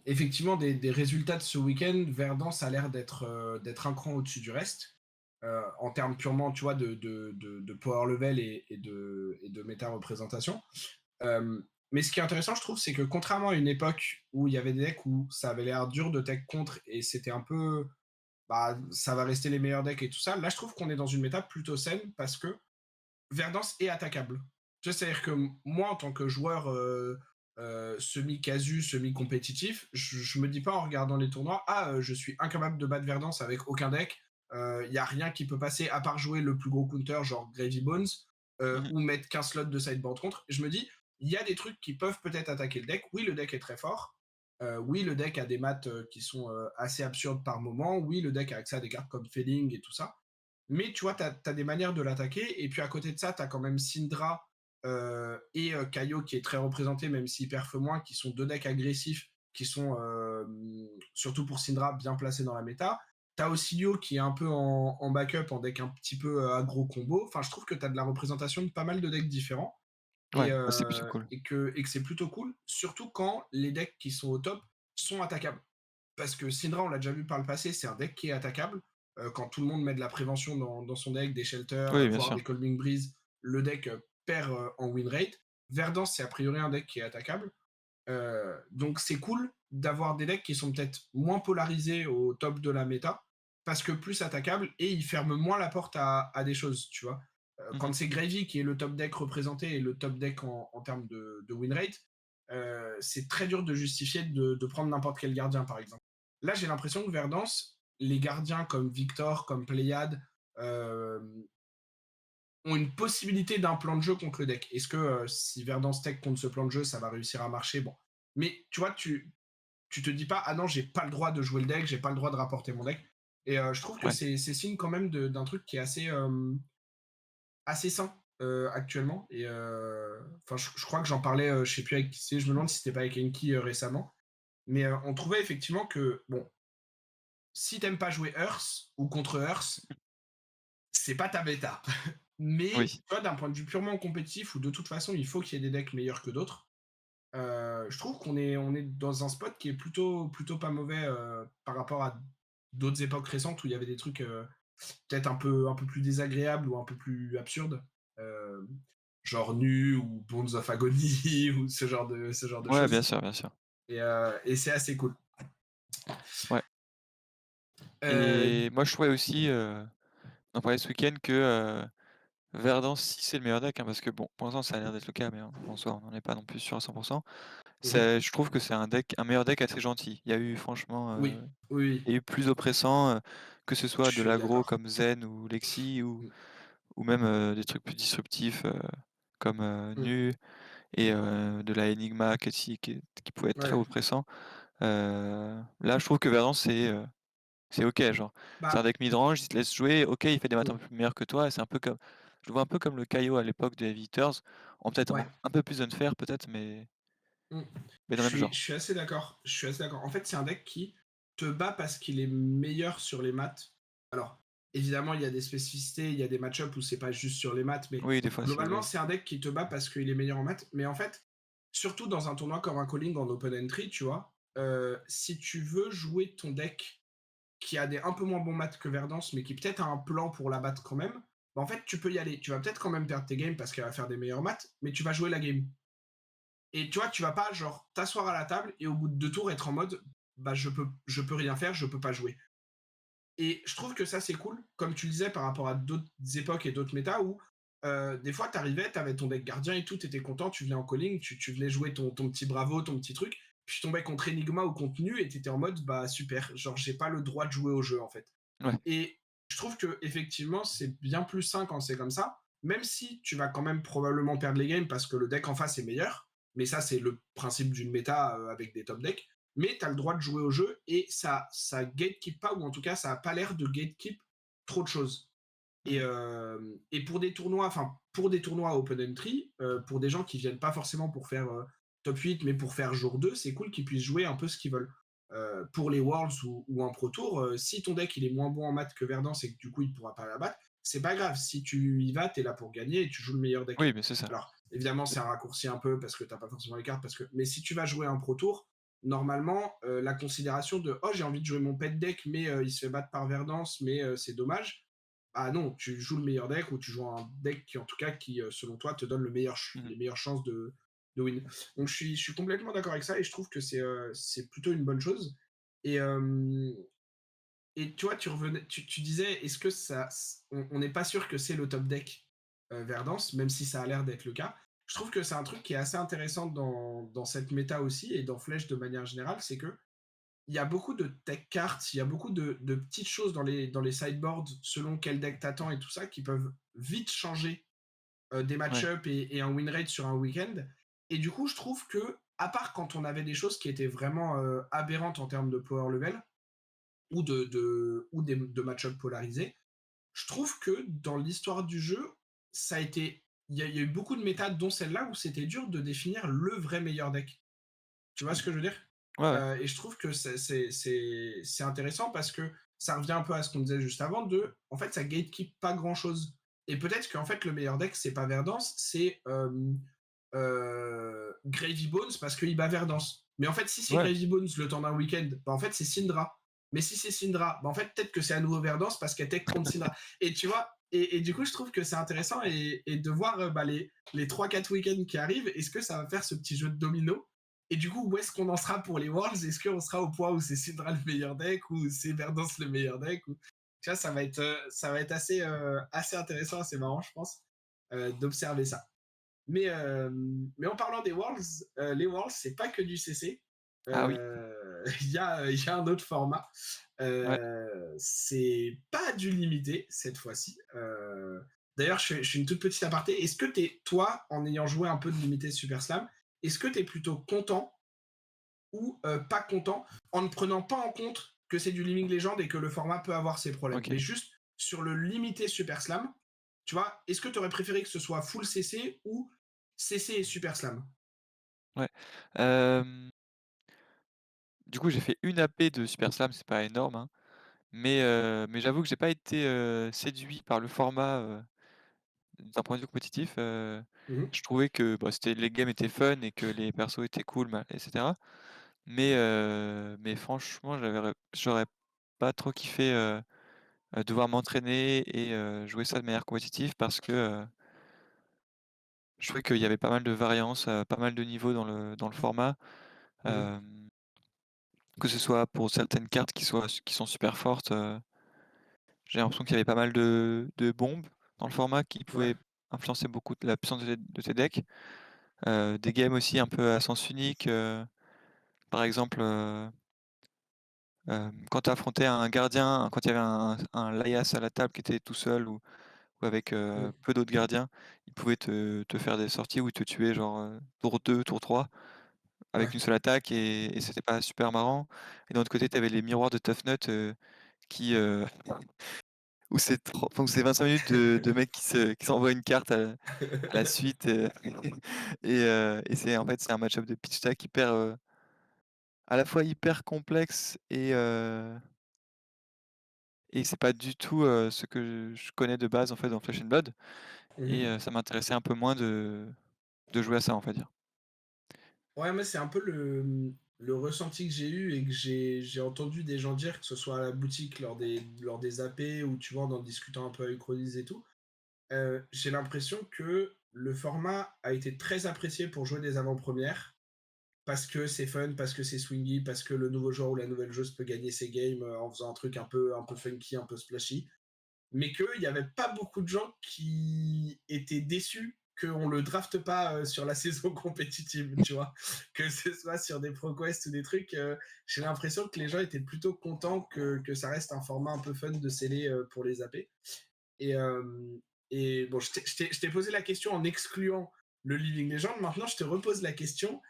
effectivement, des résultats de ce week-end, Verdance a l'air d'être un cran au-dessus du reste. En termes purement, tu vois, de power level et de méta représentation. Euh, mais ce qui est intéressant, je trouve, c'est que contrairement à une époque où il y avait des decks où ça avait l'air dur de tech contre et c'était un peu, bah, ça va rester les meilleurs decks et tout ça, là, je trouve qu'on est dans une méta plutôt saine parce que Verdance est attaquable. Tu vois, c'est-à-dire que moi, en tant que joueur semi-casu, semi-compétitif, je me dis pas en regardant les tournois, ah, je suis incapable de battre Verdance avec aucun deck. Il y a rien qui peut passer à part jouer le plus gros counter, genre Gravy Bones, Mmh. ou mettre 15 slots de sideboard contre. Je me dis, il y a des trucs qui peuvent peut-être attaquer le deck. Oui, le deck est très fort. Oui, le deck a des maths qui sont assez absurdes par moment. Oui, le deck a accès à des cartes comme Failing et tout ça. Mais tu vois, tu as des manières de l'attaquer. Et puis à côté de ça, tu as quand même Syndra et Kaio qui est très représenté, même s'il perf moins, qui sont deux decks agressifs, qui sont, surtout pour Syndra, bien placés dans la méta. Tu as aussi Lio qui est un peu en backup, en deck un petit peu aggro combo. Enfin, je trouve que tu as de la représentation de pas mal de decks différents. Et, Ouais, bah, c'est plutôt cool. que c'est plutôt cool, surtout quand les decks qui sont au top sont attaquables. Parce que Syndra, on l'a déjà vu par le passé, c'est un deck qui est attaquable. Quand tout le monde met de la prévention dans son deck, des shelters, Oui, bien voire sûr. des Calming Breeze, le deck perd en win rate. Verdance, c'est a priori un deck qui est attaquable. Donc c'est cool d'avoir des decks qui sont peut-être moins polarisés au top de la méta, parce que plus attaquables, et ils ferment moins la porte à des choses, tu vois. Mmh. Quand c'est Gravy qui est le top deck représenté et le top deck en termes de win rate, c'est très dur de justifier de prendre n'importe quel gardien, par exemple. Là, j'ai l'impression que Verdance, les gardiens comme Victor, comme Pléiade, euh, ont une possibilité d'un plan de jeu contre le deck. Est-ce que si Verdance tech contre ce plan de jeu, ça va réussir à marcher? Bon. Mais tu vois, tu te dis pas, ah non, j'ai pas le droit de jouer le deck, j'ai pas le droit de rapporter mon deck. Et je trouve que Ouais. c'est signe quand même d'un truc qui est assez sain actuellement. Et enfin, je crois que j'en parlais, je sais plus avec qui c'est, je me demande si c'était pas avec Enki récemment. Mais on trouvait effectivement que, bon, si t'aimes pas jouer Earth ou contre Earth, c'est pas ta bêta. Mais, tu Oui. vois, d'un point de vue purement compétitif, où de toute façon, il faut qu'il y ait des decks meilleurs que d'autres, je trouve qu'on est dans un spot qui est plutôt pas mauvais par rapport à d'autres époques récentes où il y avait des trucs peut-être un peu plus désagréables ou un peu plus absurdes. Euh, genre Nu ou Bones of Agony ou ce genre de Ouais, bien choses. sûr, bien sûr. Et c'est assez cool. Ouais Euh, et moi je trouvais aussi, on en parlait ce week-end que, Verdance, si c'est le meilleur deck, hein, parce que bon, pour l'instant ça a l'air d'être le cas, mais en soi on n'en est pas non plus sûr à 100. mhm. Je trouve que c'est un meilleur deck assez gentil. Il y a eu franchement, Oui, oui, oui, il y a eu plus oppressant, que ce je soit de suis l'aggro d'accord. comme Zen ou Lexi Mm, ou même, des trucs plus disruptifs, comme, mm. Nu et de la Enigma qui pouvait être très Ouais. oppressant. Là je trouve que Verdance c'est OK, genre, c'est un Bah, deck mid-range, il te laisse jouer, OK, il fait des maths un mm, peu meilleurs que toi, et c'est un peu comme je le vois un peu comme le Kaio à l'époque des Heavy-Hitters, en peut-être ouais. un peu plus unfair peut-être, Mm. mais Je dans le même suis, genre. je suis assez d'accord. Je suis assez d'accord. En fait, c'est un deck qui te bat parce qu'il est meilleur sur les maths. Alors, évidemment, il y a des spécificités, il y a des match-ups où c'est pas juste sur les maths, mais Oui, des fois c'est globalement, oui. c'est un deck qui te bat parce qu'il est meilleur en maths. Mais en fait, surtout dans un tournoi comme un calling en open entry, tu vois, si tu veux jouer ton deck qui a des un peu moins bons maths que Verdance, mais qui peut-être a un plan pour la battre quand même, bah, en fait, tu peux y aller. Tu vas peut-être quand même perdre tes games parce qu'elle va faire des meilleures maths, mais tu vas jouer la game. Et tu vois, tu vas pas genre t'asseoir à la table et au bout de 2 tours être en mode bah je peux rien faire, je peux pas jouer. Et je trouve que ça c'est cool, comme tu le disais par rapport à d'autres époques et d'autres méta où des fois t'arrivais, t'avais ton deck gardien et tout, t'étais content, tu venais en calling, tu venais jouer ton petit bravo, ton petit truc, puis tu tombais contre Enigma ou contre Nu et t'étais en mode bah super, genre j'ai pas le droit de jouer au jeu en fait. Ouais. Et je trouve que effectivement, c'est bien plus sain quand c'est comme ça, même si tu vas quand même probablement perdre les games parce que le deck en face est meilleur. Mais ça, c'est le principe d'une méta avec des top decks. Mais tu as le droit de jouer au jeu et ça gatekeep pas, ou en tout cas, ça a pas l'air de gatekeep trop de choses. Et, Mmh. et pour des tournois open entry, pour des gens qui viennent pas forcément pour faire top 8, mais pour faire jour 2, c'est cool qu'ils puissent jouer un peu ce qu'ils veulent. Pour les Worlds ou un Pro Tour, si ton deck il est moins bon en maths que Verdance et que du coup il ne pourra pas la battre, c'est pas grave. Si tu y vas, tu es là pour gagner et tu joues le meilleur deck. Oui, mais c'est ça. Alors, évidemment, c'est un raccourci un peu parce que tu n'as pas forcément les cartes. Mais si tu vas jouer un Pro Tour, normalement, la considération de oh, j'ai envie de jouer mon pet deck, mais il se fait battre par Verdance, mais c'est dommage. Ah non, tu joues le meilleur deck ou tu joues un deck qui, en tout cas, qui, selon toi, te donne Mmh. les meilleures chances de win. Donc je suis complètement d'accord avec ça et je trouve que c'est plutôt une bonne chose. Et, et tu vois, tu disais, est-ce que on n'est pas sûr que c'est le top deck Verdance, même si ça a l'air d'être le cas. Je trouve que c'est un truc qui est assez intéressant dans cette méta aussi et dans Flèche de manière générale, c'est que il y a beaucoup de tech cards, il y a beaucoup de petites choses dans les sideboards selon quel deck t'attends et tout ça qui peuvent vite changer des Ouais. match-ups et un win rate sur un week-end. Et du coup, je trouve que, à part quand on avait des choses qui étaient vraiment aberrantes en termes de power level ou de match-up polarisés, je trouve que dans l'histoire du jeu, ça a été. Il y a eu beaucoup de méta, dont celle-là, où c'était dur de définir le vrai meilleur deck. Tu vois ce Mmh. que je veux dire? Ouais, ouais. Et je trouve que c'est intéressant parce que ça revient un peu à ce qu'on disait juste avant de en fait, ça gatekeep pas grand-chose et peut-être qu'en fait, le meilleur deck, c'est pas Verdance, c'est, Gravy Bones parce qu'il bat Verdance. Mais en fait, si c'est Ouais. Gravy Bones le temps d'un week-end, bah, en fait, c'est Syndra. Mais si c'est Syndra, bah, en fait, peut-être que c'est à nouveau Verdance parce qu'elle tech contre Syndra et tu vois? Et du coup, je trouve que c'est intéressant et de voir, bah, les 3-4 week-ends qui arrivent, est-ce que ça va faire ce petit jeu de domino et du coup, où est-ce qu'on en sera pour les Worlds? Est-ce qu'on sera au point où c'est Syndra le meilleur deck ou c'est Verdance le meilleur deck ou... Tu vois, ça va être assez, assez intéressant, assez marrant, je pense, d'observer ça. Mais en parlant des Worlds, les Worlds, c'est pas que du CC. Ah oui. Il y a un autre format. Ouais. C'est pas du limité cette fois-ci. D'ailleurs, je fais une toute petite aparté. Est-ce que toi, en ayant joué un peu de limité Super Slam, est-ce que tu es plutôt content ou pas content en ne prenant pas en compte que c'est du Living Legend et que le format peut avoir ses problèmes, OK. mais juste sur le limité Super Slam, tu vois, est-ce que tu aurais préféré que ce soit full CC ou CC et Super Slam? Ouais. Hem, du coup, j'ai fait une AP de Super Slam, c'est pas énorme, hein, mais j'avoue que j'ai pas été, séduit par le format, d'un point de vue compétitif. Mhm. Je trouvais que, bah, les games étaient fun et que les persos étaient cool, et cetera. Mais franchement, j'aurais pas trop kiffé, devoir m'entraîner et jouer ça de manière compétitive parce que, je trouvais qu'il y avait pas mal de variances, pas mal de niveaux dans le format. Mhm. Hem, que ce soit pour certaines cartes qui sont super fortes, j'ai l'impression qu'il y avait pas mal de bombes dans le format qui Ouais, pouvaient influencer beaucoup de la puissance de tes decks. Des games aussi un peu à sens unique, par exemple, quand tu affrontais un gardien, quand il y avait un Laias à la table qui était tout seul ou avec, mhm. peu d'autres gardiens, il pouvait te faire des sorties où il te tuait genre, tour 2, tour 3 avec Ouais. une seule attaque et c'était pas super marrant. Et d'un autre côté, tu avais les miroirs de Tough Nut, qui, où c'est 25 minutes de mecs qui s'envoient une carte à la suite, et c'est en fait, c'est un match-up de pitch stack hyper, à la fois hyper complexe et c'est pas du tout, ce que je connais de base, en fait, dans Flesh and Blood et Mhm. ça m'intéressait un peu moins de jouer à ça, on va dire. Ouais, moi, c'est un peu le ressenti que j'ai eu et que j'ai entendu des gens dire, que ce soit à la boutique lors des AP ou tu vois, en discutant un peu avec Rodis et tout. j'ai l'impression que le format a été très apprécié pour jouer des avant-premières, parce que c'est fun, parce que c'est swingy, parce que le nouveau joueur ou la nouvelle joueuse peut gagner ses games, en faisant un truc un peu funky, un peu splashy. Mais qu'il y avait pas beaucoup de gens qui étaient déçus qu'on le drafte pas sur la saison compétitive, tu vois. Que ce soit sur des ProQuest ou des trucs, j'ai l'impression que les gens étaient plutôt contents que ça reste un format un peu fun de sceller pour les AP. Et, bon, je t'ai posé la question en excluant le Living Legend. Maintenant, je te repose la question.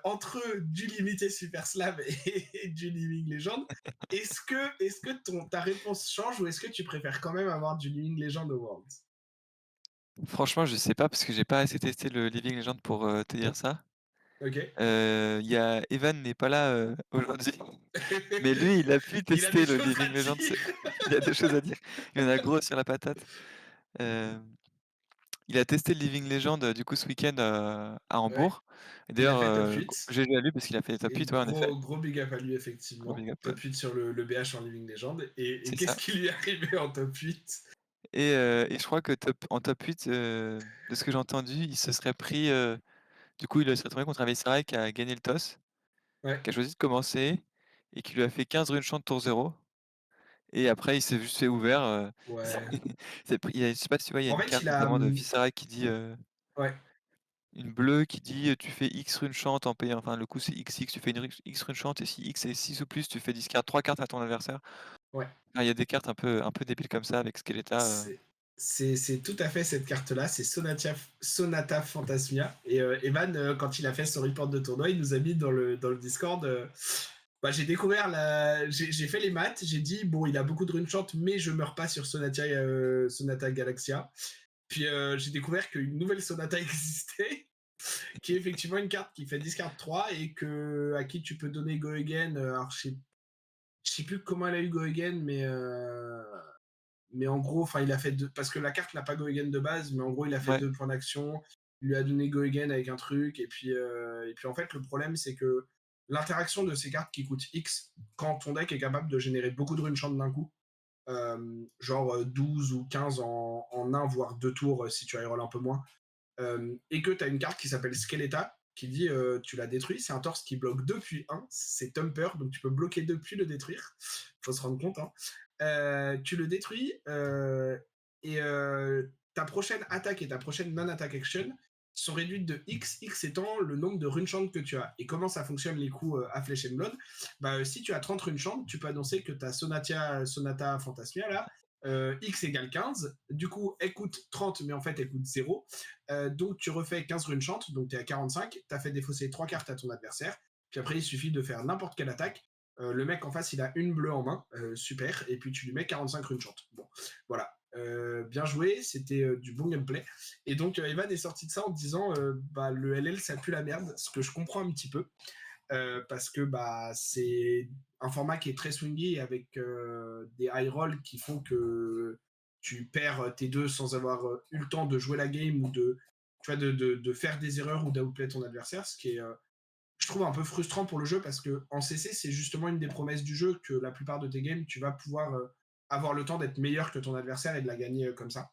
Entre du limité Super Slam et du Living Legend, est-ce que ta réponse change ou est-ce que tu préfères quand même avoir du Living Legend au Worlds? Franchement, je sais pas parce que j'ai pas assez testé le Living Legend pour, te dire ça. Ok. Il y a Evan n'est pas là, aujourd'hui, mais lui, il a pu Il a des tester le choses à Living Legend, dire. il a des choses à dire. Il y en a gros sur la patate. Hem, il a testé le Living Legend, du coup, ce week-end, à Ouais. Hambourg et Il a d'ailleurs, fait top 8. GG à lui parce qu'il a fait top Et 8, ouais, en effet. gros big up à lui, Gros effectivement. big up, ouais. Top 8 sur le BH en Living Legend. Et C'est qu'est-ce ça qui lui est arrivé en top 8? et je crois que top 8, de ce que j'ai entendu, il se serait pris, du coup, il se serait retrouvé contre un Viserai qui a gagné le toss, Ouais. qui a choisi de commencer et qui lui a fait 15 runes chant tour 0 et après il s'est juste fait ouvert, Ouais. il s'est pris il y a je sais pas si tu vois, il y a En une fait, carte il a. notamment de Viserai qui dit, Ouais. une bleue qui dit, «Tu fais X runes chant en payant» enfin le coup c'est XX, tu fais une X runes chant et si X est 6 ou plus, tu fais discard 3 cartes à ton adversaire. Ouais. Enfin, il y a des cartes un peu débiles comme ça avec Skeletta, C'est c'est tout à fait cette carte-là, c'est Sonata Fantasmia. Et Evan, quand il a fait son report de tournoi, il nous a mis dans le Discord. Bah, j'ai fait les maths, j'ai dit, bon, il a beaucoup de runechant, mais je meurs pas sur Sonata Galaxia. Puis j'ai découvert qu'une nouvelle Sonata existait, qui est effectivement une carte qui fait discard 3 et à qui tu peux donner Go Again. Alors, je sais plus comment elle a eu Go Again, mais en gros, enfin, il a fait deux, parce que la carte n'a pas Go Again de base, mais en gros, il a fait ouais, 2 points d'action, il lui a donné Go Again avec un truc, et puis en fait, le problème, c'est que l'interaction de ces cartes qui coûtent X, quand ton deck est capable de générer beaucoup de runechant d'un coup, genre 12 ou 15 en un, voire 2 tours si tu reroll un peu moins, et que tu as une carte qui s'appelle Skeletta, qui dit tu l'as détruit, c'est un torse qui bloque depuis 1, c'est Thumper, donc tu peux bloquer depuis le détruire, faut se rendre compte, hein. Tu le détruis, et ta prochaine attaque et ta prochaine non-attack action sont réduites de X, X étant le nombre de runechant que tu as. Et comment ça fonctionne les coups à Flesh and Blood? Bah, si tu as 30 runechant, tu peux annoncer que ta Sonata Fantasmia, là, X égale 15. Du coup, elle coûte 30, mais en fait, elle coûte 0. Donc, tu refais 15 runechant, donc tu es à 45. Tu as fait défausser 3 cartes à ton adversaire. Puis après, il suffit de faire n'importe quelle attaque. Le mec en face, il a une bleue en main, super, et puis tu lui mets 45 runechant. Bon, voilà. Bien joué, c'était du bon gameplay. Et donc, Evan est sorti de ça en disant bah, le LL, ça pue la merde, ce que je comprends un petit peu. Parce que bah, c'est un format qui est très swingy avec des high rolls qui font que tu perds tes deux sans avoir eu le temps de jouer la game ou tu vois, de faire des erreurs ou d'outplay ton adversaire, ce qui est, je trouve, un peu frustrant pour le jeu parce que en CC, c'est justement une des promesses du jeu que la plupart de tes games, tu vas pouvoir avoir le temps d'être meilleur que ton adversaire et de la gagner comme ça.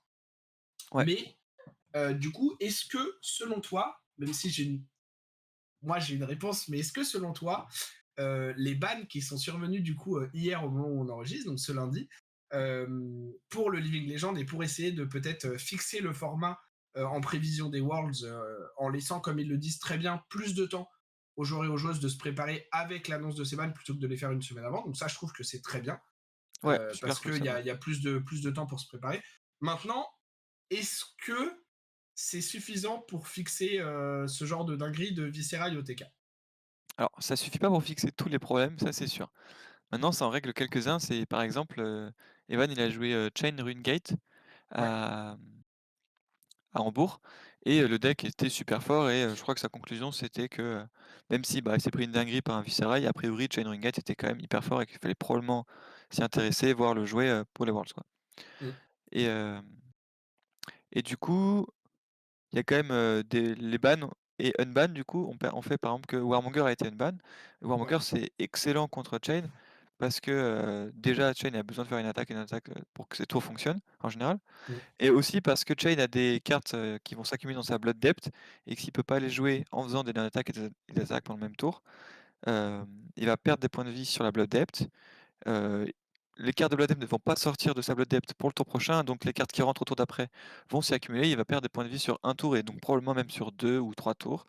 ouais. Mais du coup, est-ce que selon toi, même si moi j'ai une réponse, mais est-ce que selon toi, les bans qui sont survenus du coup hier au moment où on enregistre, donc ce lundi, pour le Living Legend et pour essayer de peut-être fixer le format en prévision des Worlds, en laissant, comme ils le disent très bien, plus de temps aux joueurs et aux joueuses de se préparer avec l'annonce de ces bans plutôt que de les faire une semaine avant. Donc ça, je trouve que c'est très bien Ouais, parce super cool qu'il ça, y ouais. a, y a plus de temps pour se préparer. Maintenant, est-ce que c'est suffisant pour fixer ce genre de dinguerie de Visceral et OTK? Alors ça suffit pas pour fixer tous les problèmes, ça c'est sûr. Maintenant ça en règle quelques-uns, c'est par exemple, Evan il a joué, Chain Runegate Ouais. à, à Hambourg et le deck était super fort et je crois que sa conclusion c'était que, même si, bah, il s'est pris une dinguerie par un Viserai, a priori Chain Ringate était quand même hyper fort et qu'il fallait probablement s'y intéresser, voire le jouer, pour les Worlds, quoi. Mm. Et et du coup, il y a quand même, des les bans et unban du coup, on fait par exemple que Warmonger a été unban. Ouais. Warmonger c'est excellent contre Chain, parce que, déjà Chain a besoin de faire une attaque, pour que ses tours fonctionnent, en général. Mmh, Et aussi parce que Chain a des cartes, qui vont s'accumuler dans sa Blood Depth et que s'il peut pas les jouer en faisant des attaques et des attaques pendant le même tour, il va perdre des points de vie sur la Blood Depth. Heu, les cartes de Blood Depth ne vont pas sortir de sa Blood Depth pour le tour prochain, donc les cartes qui rentrent au tour d'après vont s'y accumuler. Il va perdre des points de vie sur un tour et donc probablement même sur 2 ou 3 tours.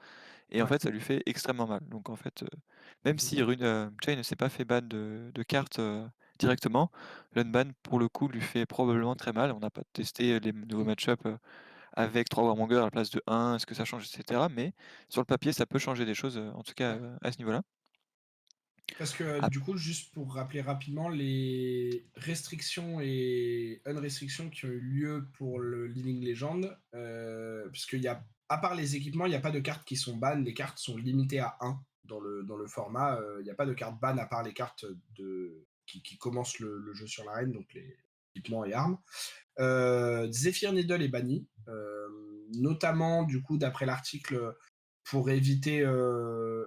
Et en ouais. fait, ça lui fait extrêmement mal. Donc en fait, même Mmh si Chain ne s'est pas fait ban de cartes, directement, l'unban pour le coup lui fait probablement très mal. On n'a pas testé les nouveaux mh. match-up, avec 3 Warmongers à la place de 1, est-ce que ça change et cetera? Mais sur le papier, ça peut changer des choses, en tout cas, Ouais. à ce niveau-là. Parce que Ap du coup, juste pour rappeler rapidement, les restrictions et unrestrictions qui ont eu lieu pour le Living Legend, puisqu'il y a, à part les équipements, il n'y a pas de cartes qui sont ban, les cartes sont limitées à un dans le format. Il n'y a pas de cartes ban à part les cartes qui commencent le jeu sur l'arène, donc les équipements et armes. Zephyr Needle est banni, notamment du coup d'après l'article pour éviter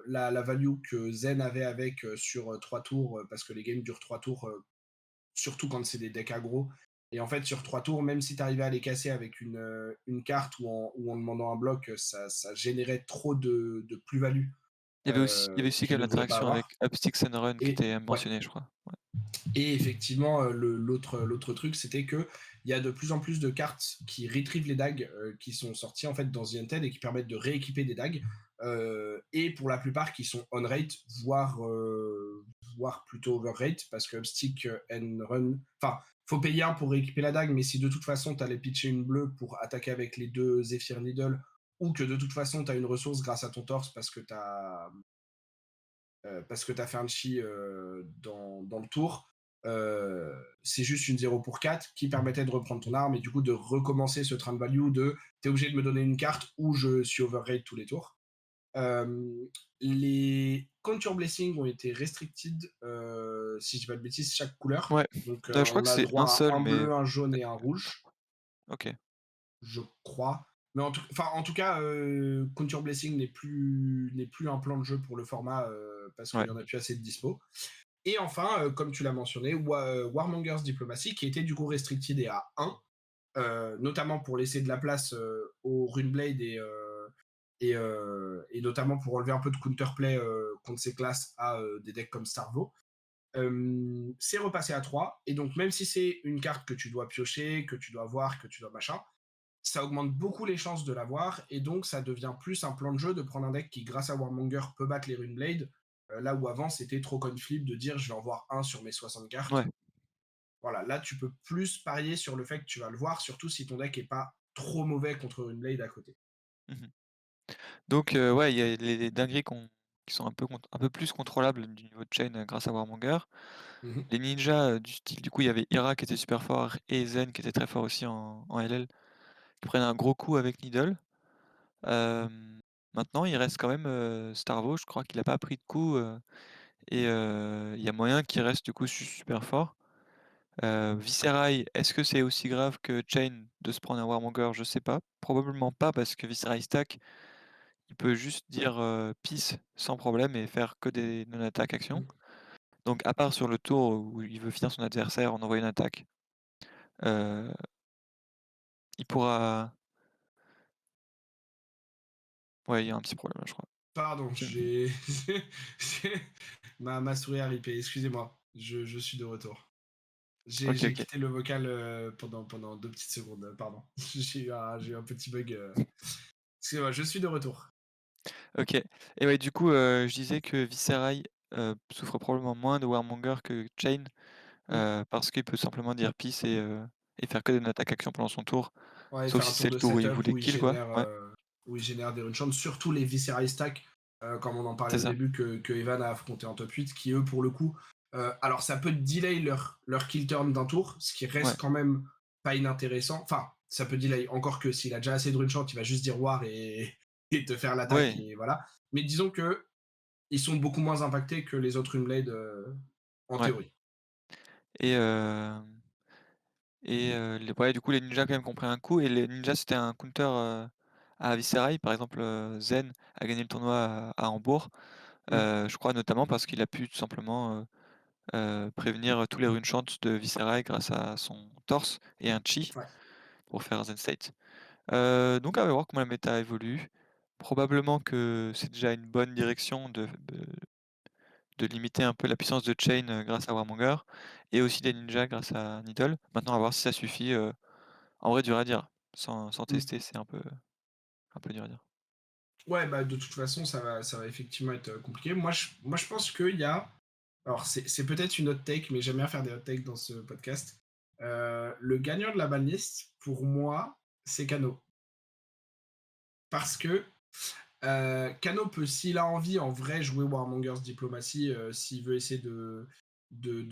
la value que Zen avait avec sur 3 tours, parce que les games durent 3 tours, surtout quand c'est des decks aggro. Et en fait, sur 3 tours, même si tu arrivais à les casser avec une carte ou en demandant un bloc, ça générait trop de plus-value il y avait aussi quand qu'ils même ne voulaient pas l'interaction avec avoir. Upsticks and Run qui Et était ouais, mentionnée, je crois. Ouais. et effectivement, l'autre truc, c'était que il y a de plus en plus de cartes qui retrieve les dagues qui sont sorties en fait dans The Undead et qui permettent de rééquiper des dagues. Et pour la plupart qui sont on-rate, voire plutôt overrate, parce que Upstick and Run. Enfin, faut payer un pour rééquiper la dague, mais si de toute façon tu allais pitcher une bleue pour attaquer avec les deux Zephyr Needle, ou que de toute façon tu as une ressource grâce à ton torse parce que tu as fait un chi dans le tour, c'est juste une 0 pour 4 qui permettait de reprendre ton arme et du coup de recommencer ce train de value de t'es obligé de me donner une carte ou je suis overrate tous les tours. Les Contour Blessing ont été restricted, si je dis pas de bêtises, chaque couleur. Ouais, Donc je crois que on a c'est un droit à seul, un mais bleu, un jaune et un rouge, OK. je crois. Mais en tout cas, Contour Blessing n'est plus un plan de jeu pour le format parce qu'il Ouais. y en a plus assez de dispo. Et enfin, comme tu l'as mentionné, Warmonger's Diplomacy, qui était du coup restricted et à 1, notamment pour laisser de la place au Runeblade et notamment pour enlever un peu de counterplay contre ces classes à des decks comme Starvo. C'est repassé à 3, et donc même si c'est une carte que tu dois piocher, que tu dois voir, que tu dois machin, ça augmente beaucoup les chances de l'avoir, et donc ça devient plus un plan de jeu de prendre un deck qui, grâce à Warmonger, peut battre les Runeblade, là où avant c'était trop coin flip de dire je vais en voir un sur mes 60 Ouais. cartes. Voilà, là tu peux plus parier sur le fait que tu vas le voir, surtout si ton deck est pas trop mauvais contre Runeblade à côté. Mmh. Donc ouais, il y a les dingueries qui sont un peu plus contrôlables du niveau de Chain, grâce à Warmonger. Mhm. Les ninjas, du style du coup, il y avait Ira qui était super fort et Zen qui était très fort aussi en LL, qui prennent un gros coup avec Needle. Maintenant, il reste quand même, Starvo, je crois qu'il a pas pris de coup, et il y a moyen qu'il reste du coup super fort. Viserai, est-ce que c'est aussi grave que Chain de se prendre un Warmonger? Je sais pas. Probablement pas parce que Viserai stack, il peut juste dire, peace sans problème et faire que des non-attaques actions. Mhm. Donc à part sur le tour où il veut finir son adversaire en envoyant une attaque, heu, il pourra ouais, il y a un petit problème là, je crois. Pardon, Je j'ai- ma souris a ripé, excusez-moi, je suis de retour. OK, J'ai OK. quitté le vocal pendant 2 petites secondes, pardon. J'ai eu un petit bug. Excusez-moi, je suis de retour. OK et ouais, du coup, je disais que Viserai, souffre probablement moins de Warmonger que Chain, Mm. parce qu'il peut simplement dire peace et faire que des attaques action pendant son tour, Ouais, sauf faire un si tour c'est le de tour où il setup voulait kill quoi. Ouais, où il génère des runchants, surtout les Visceral Stack, comme on en parlait c'est au ça. début, que Evan a affronté en top 8, qui eux, pour le coup, alors ça peut delay leur kill turn d'un tour, ce qui Ouais, reste quand même pas inintéressant. Enfin, ça peut delay, encore que s'il a déjà assez de runchant, il va juste dire war et te faire l'attaque, ouais et voilà. Mais disons que ils sont beaucoup moins impactés que les autres Runeblade en ouais théorie. et les ouais, du coup, les ninjas quand même qui ont pris un coup et les ninjas, c'était un counter, à Viserai. Par exemple, Zen a gagné le tournoi à Hambourg, Mm. je crois notamment parce qu'il a pu tout simplement, prévenir tous les runes-chants de Viserai grâce à son torse et un chi Ouais. pour faire Zen State. Donc à voir comment la méta évolue. Probablement que c'est déjà une bonne direction de limiter un peu la puissance de Chain, grâce à Warmonger et aussi des ninjas grâce à Needle. Maintenant à voir si ça suffit, en vrai dur à dire. Sans Mmh. tester, c'est un peu dur à dire. Ouais, bah, de toute façon, ça va effectivement être, compliqué. Moi, je pense qu'il y a alors c'est peut-être une hot take, mais j'aime bien faire des hot takes dans ce podcast. Le gagnant de la banlist, pour moi, c'est Kano. Parce que, Kano peut, s'il a envie, en vrai, jouer Warmonger's Diplomacy, s'il veut essayer de de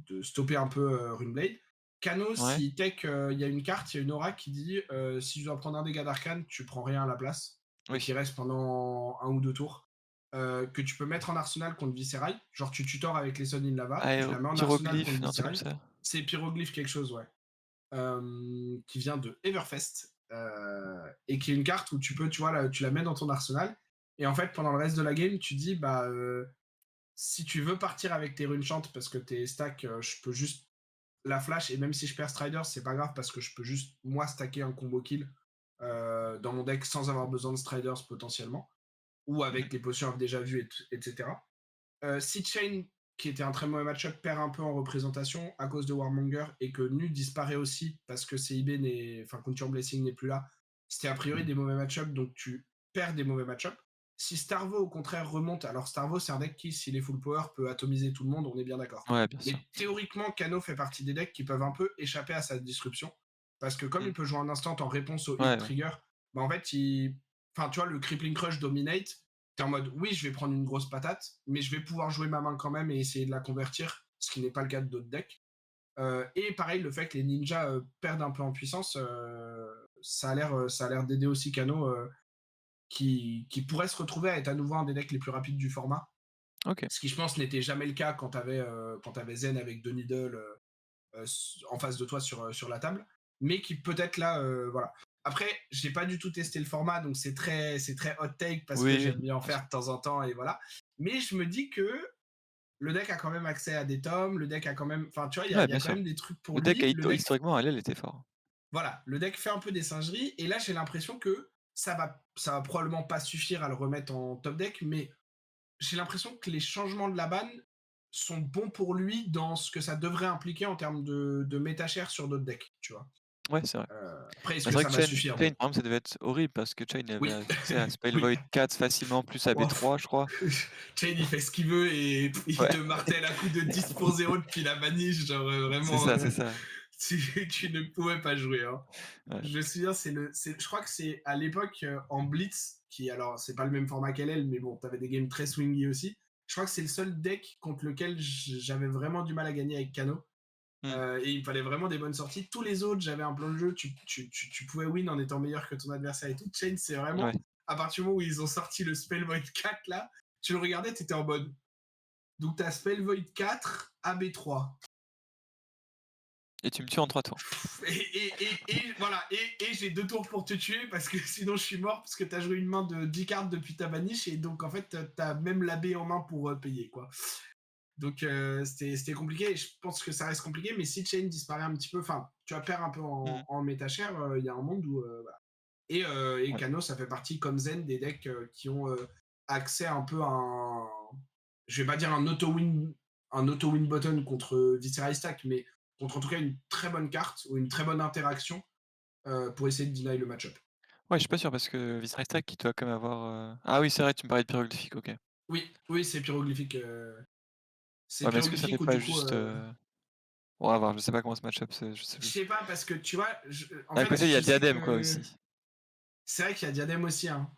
de stopper un peu, Runeblade. Kano, Ouais, si tech, il y a une carte, il y a une aura qui dit, «Si je dois prendre un dégât d'arcane, tu prends rien à la place» et qui oui. reste pendant un ou 2 tours, que tu peux mettre en arsenal contre Viscerai. Genre tu tutors avec les Sun in Lava, tu la mets en arsenal contre Pyroglyphe, non, un truc comme Viscerai. ça? C'est Pyroglyphe quelque chose, ouais. Qui vient de Everfest, et qui est une carte où tu peux, tu vois, tu la mets dans ton arsenal. Et en fait, pendant le reste de la game, tu dis, bah, si tu veux partir avec tes runes chantes parce que tes stacks, je peux juste la flash, et même si je perds Strider, c'est pas grave parce que je peux juste, moi, stacker un combo kill dans mon deck sans avoir besoin de Striders potentiellement, ou Mmh. avec les potions déjà vues, etc. Si Chain, qui était un très mauvais match-up, perd un peu en représentation à cause de Warmonger et que Nu disparaît aussi parce que CIB enfin, Conture Blessing n'est plus là, c'était a priori des mauvais match-up, donc tu perds des mauvais match-up. Si Starvo, au contraire, remonte, alors Starvo, c'est un deck qui, s'il est full power, peut atomiser tout le monde, on est bien d'accord. Ouais, bien sûr. Mais théoriquement, Kano fait partie des decks qui peuvent un peu échapper à sa disruption. Parce que comme Mmh. il peut jouer un instant en réponse au hit Ouais, ouais. trigger, bah en fait, il. Enfin, tu vois, le Crippling Crush dominate, t'es en mode oui, je vais prendre une grosse patate, mais je vais pouvoir jouer ma main quand même et essayer de la convertir, ce qui n'est pas le cas de d'autres decks. Et pareil, le fait que les ninjas perdent un peu en puissance, ça a l'air d'aider aussi Kano, qui pourrait se retrouver à être à nouveau un des decks les plus rapides du format. OK. Ce qui, je pense, n'était jamais le cas quand t'avais Zen avec deux Needle en face de toi sur la table, mais qui peut-être là, voilà. Après, j'ai pas du tout testé le format, donc c'est très hot take parce que Oui, j'aime bien en bien sûr. faire de temps en temps et voilà. Mais je me dis que le deck a quand même accès à des tomes, le deck a quand même, enfin tu vois, il y a, Ouais, il y a bien quand sûr. même des trucs pour Le deck a lui. Le deck, historiquement, à l'aile était fort. voilà, le deck fait un peu des singeries et là j'ai l'impression que ça va probablement pas suffire à le remettre en top deck, mais j'ai l'impression que les changements de la ban sont bons pour lui dans ce que ça devrait impliquer en termes de méta share sur d'autres decks, tu vois. Ouais, c'est vrai. Après, est-ce Bah, c'est que vrai ça que va Chain suffire? Chain, Bon, par exemple, ça devait être horrible parce que Chain, il avait oui, accès à Spell oui. Void 4 facilement, plus AB Wow. 3, je crois. Chain, il fait ce qu'il veut et il Ouais, te martèle à coup de 10 pour 0 depuis la vanish. Genre, c'est vraiment, ça, c'est ça. tu ne pouvais pas jouer, hein. Ouais. Je me souviens, je crois que c'est à l'époque en Blitz, qui, alors, c'est pas le même format qu'LL, mais bon, t'avais des games très swingy aussi. Je crois que c'est le seul deck contre lequel j'avais vraiment du mal à gagner avec Kano. Mmh. Et il me fallait vraiment des bonnes sorties. Tous les autres, j'avais un plan de jeu, tu pouvais win en étant meilleur que ton adversaire et tout. Chain, c'est Ouais. vraiment, à partir du moment où ils ont sorti le Spell Void 4, là, tu le regardais, t'étais en mode. Donc t'as Spell Void 4, AB3. Et tu me tues en 3 tours. Et voilà, et j'ai 2 tours pour te tuer parce que sinon je suis mort parce que t'as joué une main de 10 cartes depuis ta vanish et donc en fait t'as même l'AB en main pour payer quoi. Donc c'était compliqué et je pense que ça reste compliqué, mais si Chain disparaît un petit peu, enfin tu vas perdre un peu Mmh. en métachère, il y a un monde où voilà. Et Ouais. Kano, ça fait partie comme Zen des decks qui ont accès un peu à un, je vais pas dire un auto win button contre Visceral Stack, mais contre en tout cas une très bonne carte ou une très bonne interaction pour essayer de deny le match-up. Ouais, je suis pas sûr parce que Vice Stack, il doit quand même avoir, ah oui, c'est vrai, tu me parlais de pyroglyphique, OK. Oui, oui, c'est pyroglyphique. C'est Ouais, mais est-ce que ça fait pyroglyphique ou pas du coup, juste, bon, à voir, je sais pas comment ce match-up, c'est je sais je plus. sais pas parce que tu vois, en D'un fait, côté, il y a je sais Diadème, quoi, que aussi. c'est vrai qu'il y a Diadème aussi, hein.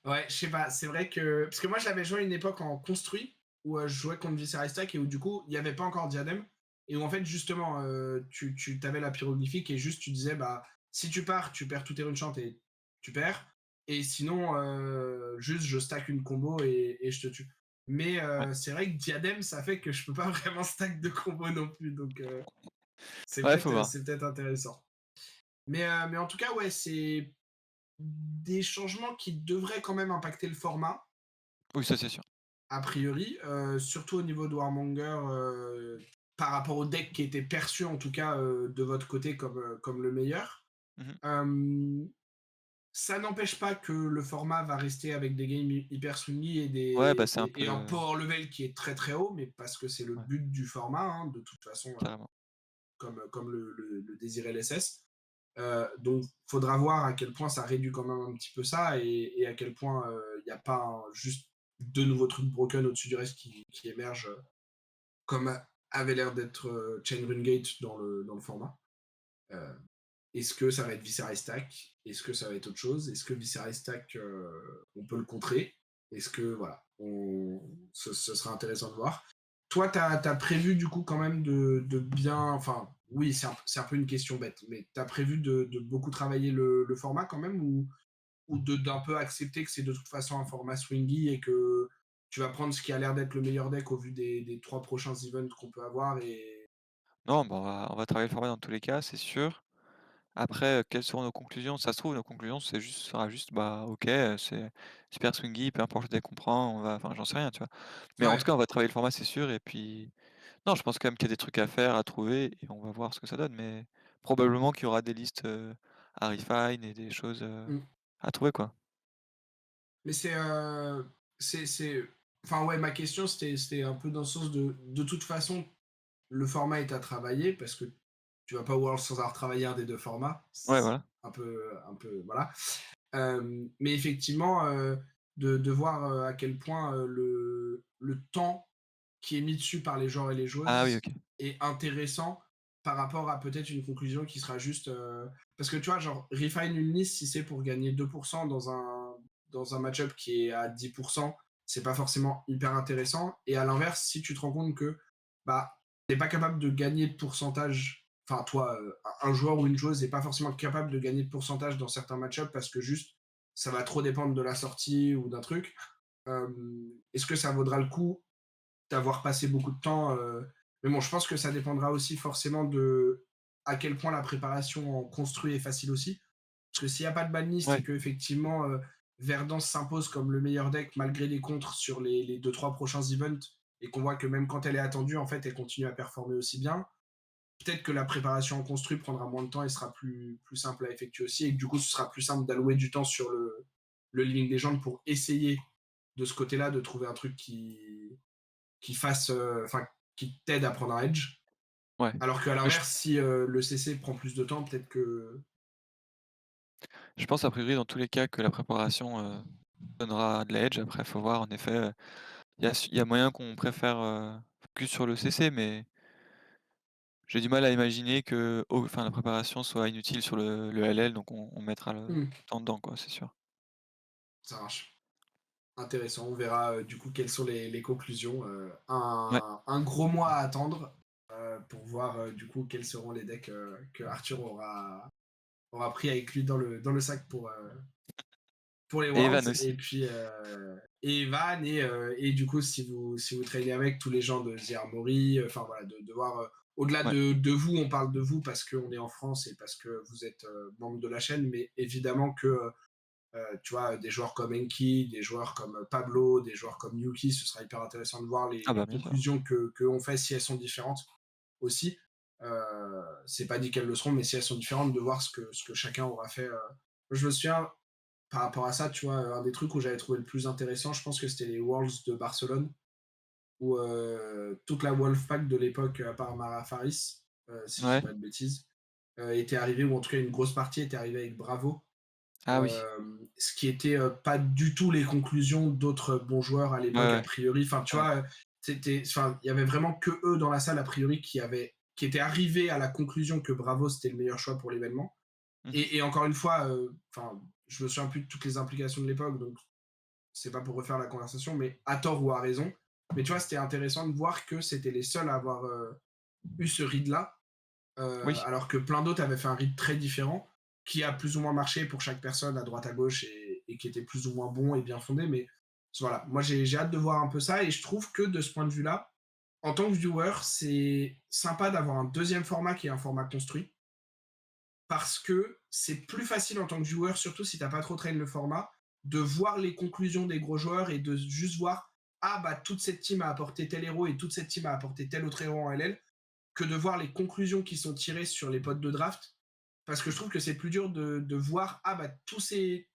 Ouais, je sais pas, c'est vrai que. Parce que moi, je l'avais joué à une époque en construit, où je jouais contre Viscera Stack et où du coup, il n'y avait pas encore Diadème. Et où en fait, justement, tu avais la pyroglyphique et juste tu disais, bah, si tu pars, tu perds tous tes runes et tu perds. Et sinon, juste je stack une combo et je te tue. Mais Ouais. c'est vrai que Diadème, ça fait que je peux pas vraiment stack de combo non plus. Donc c'est Ouais, faut peut-être voir. c'est peut-être intéressant. Mais en tout cas, ouais, c'est des changements qui devraient quand même impacter le format. Oui, ça, c'est sûr. a priori, surtout au niveau de Warmonger, par rapport au deck qui était perçu en tout cas, de votre côté comme le meilleur. Mmh. Hem, Ça n'empêche pas que le format va rester avec des games hyper swingy et Ouais, bah, des c'est un peu et un le power level qui est très, très haut, mais parce que c'est le ouais, but du format, hein, de toute façon, carrément. comme le désire LSS. Donc, faudra voir à quel point ça réduit quand même un petit peu ça et à quel point il n'y a pas juste deux nouveaux trucs broken au-dessus du reste qui émergent, comme avait l'air d'être Chain Rune-Gate dans le format. Euh, Est-ce que ça va être Viscera Stack? Est-ce que ça va être autre chose? Est-ce que Viscera Stack, on peut le contrer? Est-ce que, voilà, ce sera intéressant de voir. Toi, tu as prévu du coup quand même de bien. Enfin, oui, c'est un peu une question bête, mais tu as prévu de beaucoup travailler le format quand même ou d'un peu accepter que c'est de toute façon un format swingy et que tu vas prendre ce qui a l'air d'être le meilleur deck au vu des 3 prochains events qu'on peut avoir et. Non, bah, on va travailler le format dans tous les cas, c'est sûr. Après, quelles seront nos conclusions? Ça se trouve, nos conclusions, sera juste, bah, OK, c'est super swingy, peu importe le deck qu'on prend, on va enfin, j'en sais rien, tu vois? Mais en tout Ouais. cas, on va travailler le format, c'est sûr et puis non, je pense quand même qu'il y a des trucs à faire, à trouver et on va voir ce que ça donne, mais probablement qu'il y aura des listes, à refine et des choses, Mm. à trouver, quoi. Mais c'est enfin, ouais, ma question, c'était un peu dans le sens de toute façon, le format est à travailler parce que tu vas pas World sans avoir travaillé un des 2 formats. Ouais, C'est voilà. un peu voilà. Mais effectivement, de voir, à quel point, le temps qui est mis dessus par les joueurs et les Ah oui, joueuses OK. est intéressant par rapport à peut-être une conclusion qui sera juste, parce que tu vois, genre, refine une liste, si c'est pour gagner 2 dans un match-up qui est à 10, c'est pas forcément hyper intéressant et à l'inverse, si tu te rends compte que, bah, tu pas capable de gagner de pourcentage, enfin toi, un joueur ou une joueuse n'est pas forcément capable de gagner de pourcentage dans certains match-up parce que juste, ça va trop dépendre de la sortie ou d'un truc, est-ce que ça vaudra le coup d'avoir passé beaucoup de temps. Mais bon, je pense que ça dépendra aussi forcément de à quel point la préparation en construit est facile aussi. Parce que s'il n'y a pas de banlist et Ouais. que effectivement Verdance s'impose comme le meilleur deck malgré les contres sur les 2-3 prochains events et qu'on voit que même quand elle est attendue, en fait, elle continue à performer aussi bien, peut-être que la préparation en construit prendra moins de temps et sera plus simple à effectuer aussi et que du coup, ce sera plus simple d'allouer du temps sur le Living Legend pour essayer de ce côté-là de trouver un truc qui fasse, enfin, qui t'aide à prendre un edge. Ouais. Alors qu'à Mais je l'inverse, si le CC prend plus de temps, peut-être que. je pense a priori dans tous les cas que la préparation, donnera de la edge. Après, faut voir en effet, il y a moyen qu'on préfère, focus sur le CC, mais j'ai du mal à imaginer que enfin la préparation soit inutile sur le LL, donc on mettra le Hmm, temps dedans, quoi, c'est sûr. ça marche. Intéressant. On verra du coup quelles sont les conclusions. Ouais. Un gros mois à attendre pour voir du coup quels seront les decks que Arthur aura pris avec lui dans le sac pour les Et Evan Worlds aussi. et Evan et du coup si vous traînez avec tous les gens de The Armory, enfin voilà de voir au-delà Ouais. de vous, on parle de vous parce qu'on est en France et parce que vous êtes membre de la chaîne, mais évidemment que tu vois des joueurs comme Enki, des joueurs comme Pablo, des joueurs comme Yuki, ce sera hyper intéressant de voir les, Ah les bah, bien sûr. conclusions que on fait si elles sont différentes aussi. C'est pas dit qu'elles le seront, mais si elles sont différentes, de voir ce que chacun aura fait. Je me souviens, par rapport à ça, tu vois, un des trucs où j'avais trouvé le plus intéressant, je pense que c'était les Worlds de Barcelone, où toute la Wolfpack de l'époque, à part Mara Faris, si je dis Ouais. pas de bêtises, était arrivée, ou en tout cas une grosse partie était arrivée avec Bravo, Ah oui. ce qui était pas du tout les conclusions d'autres bons joueurs à Ouais, l'époque, a ouais. priori. Enfin, tu Ouais. vois, enfin, il y avait vraiment que eux dans la salle, a priori, qui étaient arrivés à la conclusion que Bravo c'était le meilleur choix pour l'événement. Mmh. Et encore une fois, enfin, je me souviens plus de toutes les implications de l'époque, donc c'est pas pour refaire la conversation, mais à tort ou à raison. Mais tu vois, c'était intéressant de voir que c'était les seuls à avoir eu ce read-là, Oui. alors que plein d'autres avaient fait un read très différent, qui a plus ou moins marché pour chaque personne, à droite, à gauche, et qui était plus ou moins bon et bien fondé. Mais voilà, moi j'ai hâte de voir un peu ça, et je trouve que de ce point de vue-là, en tant que viewer, c'est sympa d'avoir un deuxième format qui est un format construit, parce que c'est plus facile en tant que viewer, surtout si t'as pas trop traîné le format, de voir les conclusions des gros joueurs et de juste voir. ah bah toute cette team a apporté tel héros et toute cette team a apporté tel autre héros en LL, que de voir les conclusions qui sont tirées sur les pods de draft. Parce que je trouve que c'est plus dur de voir, ah bah tous les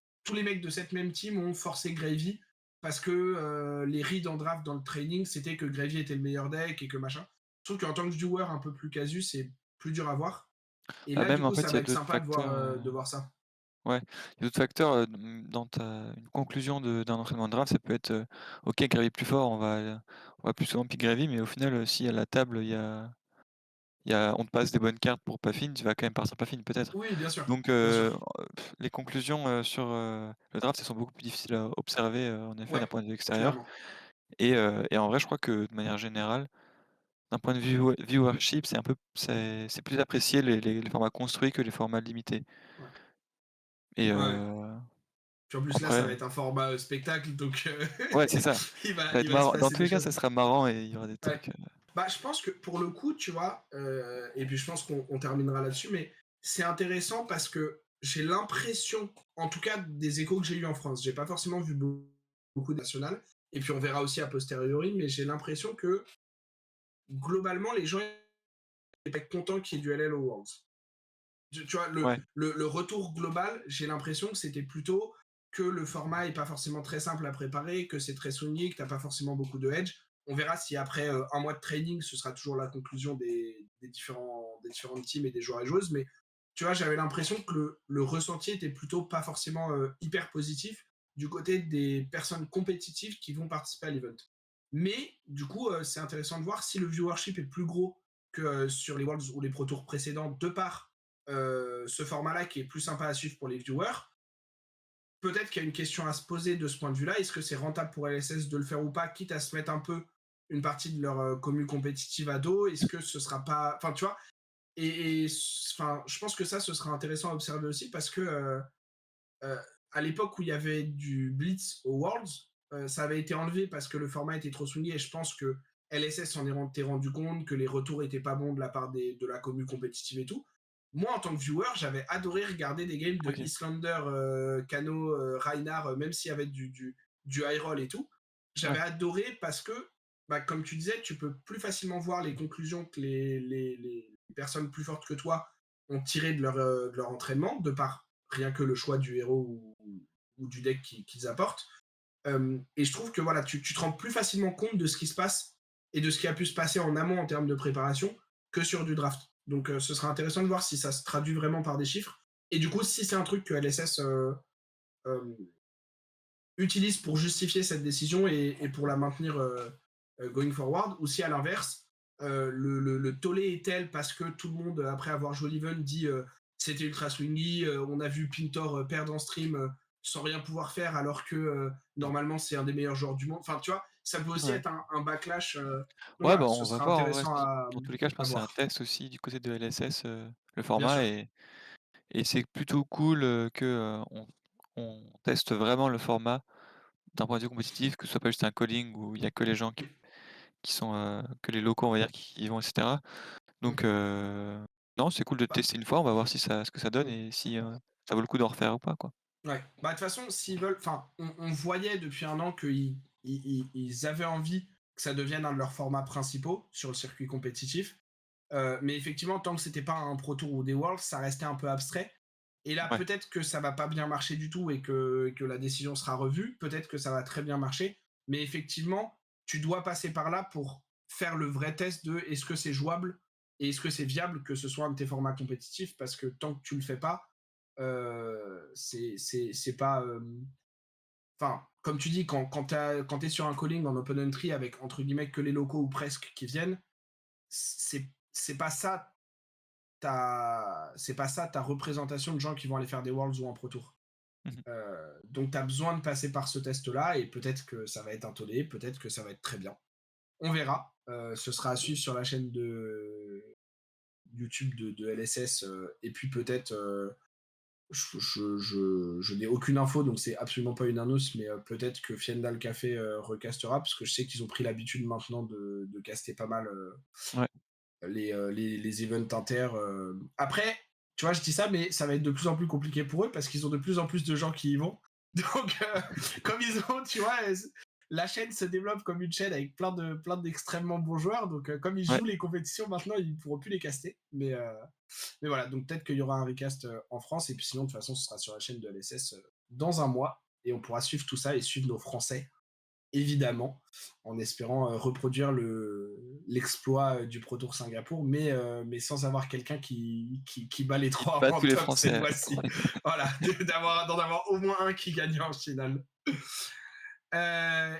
mecs de cette même team ont forcé Gravy parce que les reads en draft dans le training, c'était que Gravy était le meilleur deck et que machin. Je trouve qu'en tant que viewer un peu plus casu, c'est plus dur à voir. Et Bah, là, du même en coup, ça fait, il y va a être d'autres sympa facteurs, de voir ça. ouais, il y a d'autres facteurs, dans ta une conclusion d'un entraînement de draft, ça peut être, OK, Gravy est plus fort, on va plus souvent pick Gravy, mais au final, si à la table, on te passe des bonnes cartes pour Puffin, tu vas quand même partir Puffin peut-être. Oui, bien sûr, Donc bien sûr. les conclusions, sur, le draft, elles sont beaucoup plus difficiles à observer, en effet, Ouais, d'un point de vue extérieur clairement. et en vrai, je crois que de manière générale, d'un point de vue viewership, c'est plus apprécié les formats construits que les formats limités Ouais. et Ouais. Puis en plus, là, ça après va être un format spectacle, donc ouais, c'est ça. Ça va être il va se marrant. Dans passer tous des les cas, choses. ça sera marrant et il y aura des Ouais. trucs, Bah, je pense que pour le coup, tu vois, et puis je pense qu'on terminera là-dessus, mais c'est intéressant parce que j'ai l'impression, en tout cas des échos que j'ai eu en France, j'ai pas forcément vu beaucoup de nationales, et puis on verra aussi a posteriori, mais j'ai l'impression que globalement, les gens étaient contents qu'il y ait du LL au Worlds. Tu vois, ouais, le retour global, j'ai l'impression que c'était plutôt que le format est pas forcément très simple à préparer, que c'est très swingy, que t'as pas forcément beaucoup de edge. On verra si après un mois de training, ce sera toujours la conclusion des différentes teams et des joueurs et joueuses. Mais tu vois, j'avais l'impression que le ressenti était plutôt pas forcément hyper positif du côté des personnes compétitives qui vont participer à l'event. Mais du coup, c'est intéressant de voir si le viewership est plus gros que sur les Worlds ou les Pro Tours précédents, de par ce format-là qui est plus sympa à suivre pour les viewers. Peut-être qu'il y a une question à se poser de ce point de vue-là. Est-ce que c'est rentable pour LSS de le faire ou pas, quitte à se mettre un peu une partie de leur commu compétitive à dos? Est-ce que ce sera pas. Enfin, tu vois, enfin, je pense que ça, ce sera intéressant à observer aussi parce que euh, à l'époque où il y avait du Blitz aux Worlds, ça avait été enlevé parce que le format était trop swingy et je pense que LSS s'en est rendu compte que les retours étaient pas bons de la part de la commu compétitive et tout. Moi, en tant que viewer, j'avais adoré regarder des games de OK. Islander, Kano, Reinhardt, même s'il y avait du high roll et tout. J'avais Ouais. adoré parce que, bah, comme tu disais, tu peux plus facilement voir les conclusions que les personnes plus fortes que toi ont tirées de leur entraînement, de par rien que le choix du héros ou du deck qu'ils apportent. Et je trouve que voilà, tu te rends plus facilement compte de ce qui se passe et de ce qui a pu se passer en amont en termes de préparation que sur du draft. Donc ce sera intéressant de voir si ça se traduit vraiment par des chiffres. Et du coup, si c'est un truc que LSS euh, utilise pour justifier cette décision et pour la maintenir going forward, ou si à l'inverse, le tollé est tel parce que tout le monde, après avoir joué l'event, dit c'était ultra swingy, on a vu Pintor perdre en stream sans rien pouvoir faire alors que normalement c'est un des meilleurs joueurs du monde. Enfin, tu vois, ça peut aussi Ouais. être un backlash. Donc Ouais, voilà, bah, ce on va sera voir en vrai. intéressant Dans tous les cas, je à pense que c'est un voir. test aussi du côté de LSS, le Bien format sûr. et c'est plutôt cool, on teste vraiment le format d'un point de vue compétitif, que ce soit pas juste un calling où il y a que les gens qui sont, que les locaux, on va dire, qui y vont et cetera. Donc Mm. non, c'est cool de Bah, tester une fois, on va voir si ça ce que ça donne mm. et si, ça vaut le coup d'en refaire ou pas, quoi. Ouais. Bah, de toute façon, s'ils veulent. Enfin, on voyait depuis un an qu'ils avaient envie que ça devienne un de leurs formats principaux sur le circuit compétitif. Mais effectivement, tant que c'était pas un Pro Tour ou des Worlds, ça restait un peu abstrait. Et là, Ouais, peut-être que ça va pas bien marcher du tout et que la décision sera revue. Peut-être que ça va très bien marcher. Mais effectivement, tu dois passer par là pour faire le vrai test de est-ce que c'est jouable et est-ce que c'est viable que ce soit un de tes formats compétitifs parce que tant que tu le fais pas, c'est pas. Enfin, comme tu dis, quand t'es sur un calling en open entry avec entre guillemets que les locaux ou presque qui viennent, c'est pas ça c'est pas ça ta représentation de gens qui vont aller faire des Worlds ou un Pro Tour. mmh Donc tu as besoin de passer par ce test-là et peut-être que ça va être un tollé, peut-être que ça va être très bien. On verra. Ce sera à suivre sur la chaîne de YouTube de LSS et puis peut-être je n'ai aucune info donc c'est absolument pas une annonce mais peut-être que Fiendal Café recastera parce que je sais qu'ils ont pris l'habitude maintenant de caster pas mal Ouais. les events inter. Après, tu vois, je dis ça, mais ça va être de plus en plus compliqué pour eux parce qu'ils ont de plus en plus de gens qui y vont. Donc, comme ils ont, tu vois, la chaîne se développe comme une chaîne avec plein d'extrêmement bons joueurs. Donc, comme ils Ouais, jouent les compétitions maintenant, ils ne pourront plus les caster. Mais voilà, donc peut-être qu'il y aura un recast en France. Et puis sinon, de toute façon, ce sera sur la chaîne de LSS dans un mois. Et on pourra suivre tout ça et suivre nos Français, évidemment, en espérant reproduire l'exploit du Pro Tour Singapour, mais sans avoir quelqu'un qui bat les qui trois bat en tous les top cette Français, fois-ci. ouais. Voilà, d'en avoir au moins un qui gagne en finale.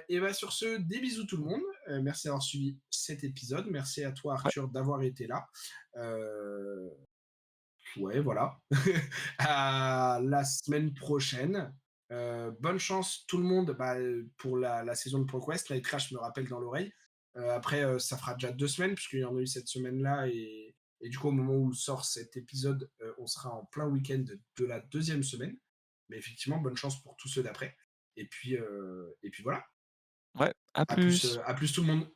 Et bah sur ce, des bisous tout le monde. Merci d'avoir suivi cet épisode. Merci à toi Ouais, Arthur d'avoir été là. Euh, ouais, voilà. À la semaine prochaine. Bonne chance tout le monde pour la saison de ProQuest. Là, les Crash me rappelle dans l'oreille. Après, ça fera déjà 2 semaines, puisqu'il y en a eu cette semaine-là. Et du coup, au moment où sort cet épisode, on sera en plein week-end de la deuxième semaine. Mais effectivement, bonne chance pour tous ceux d'après. Et puis voilà. ouais, à plus. À plus tout le monde.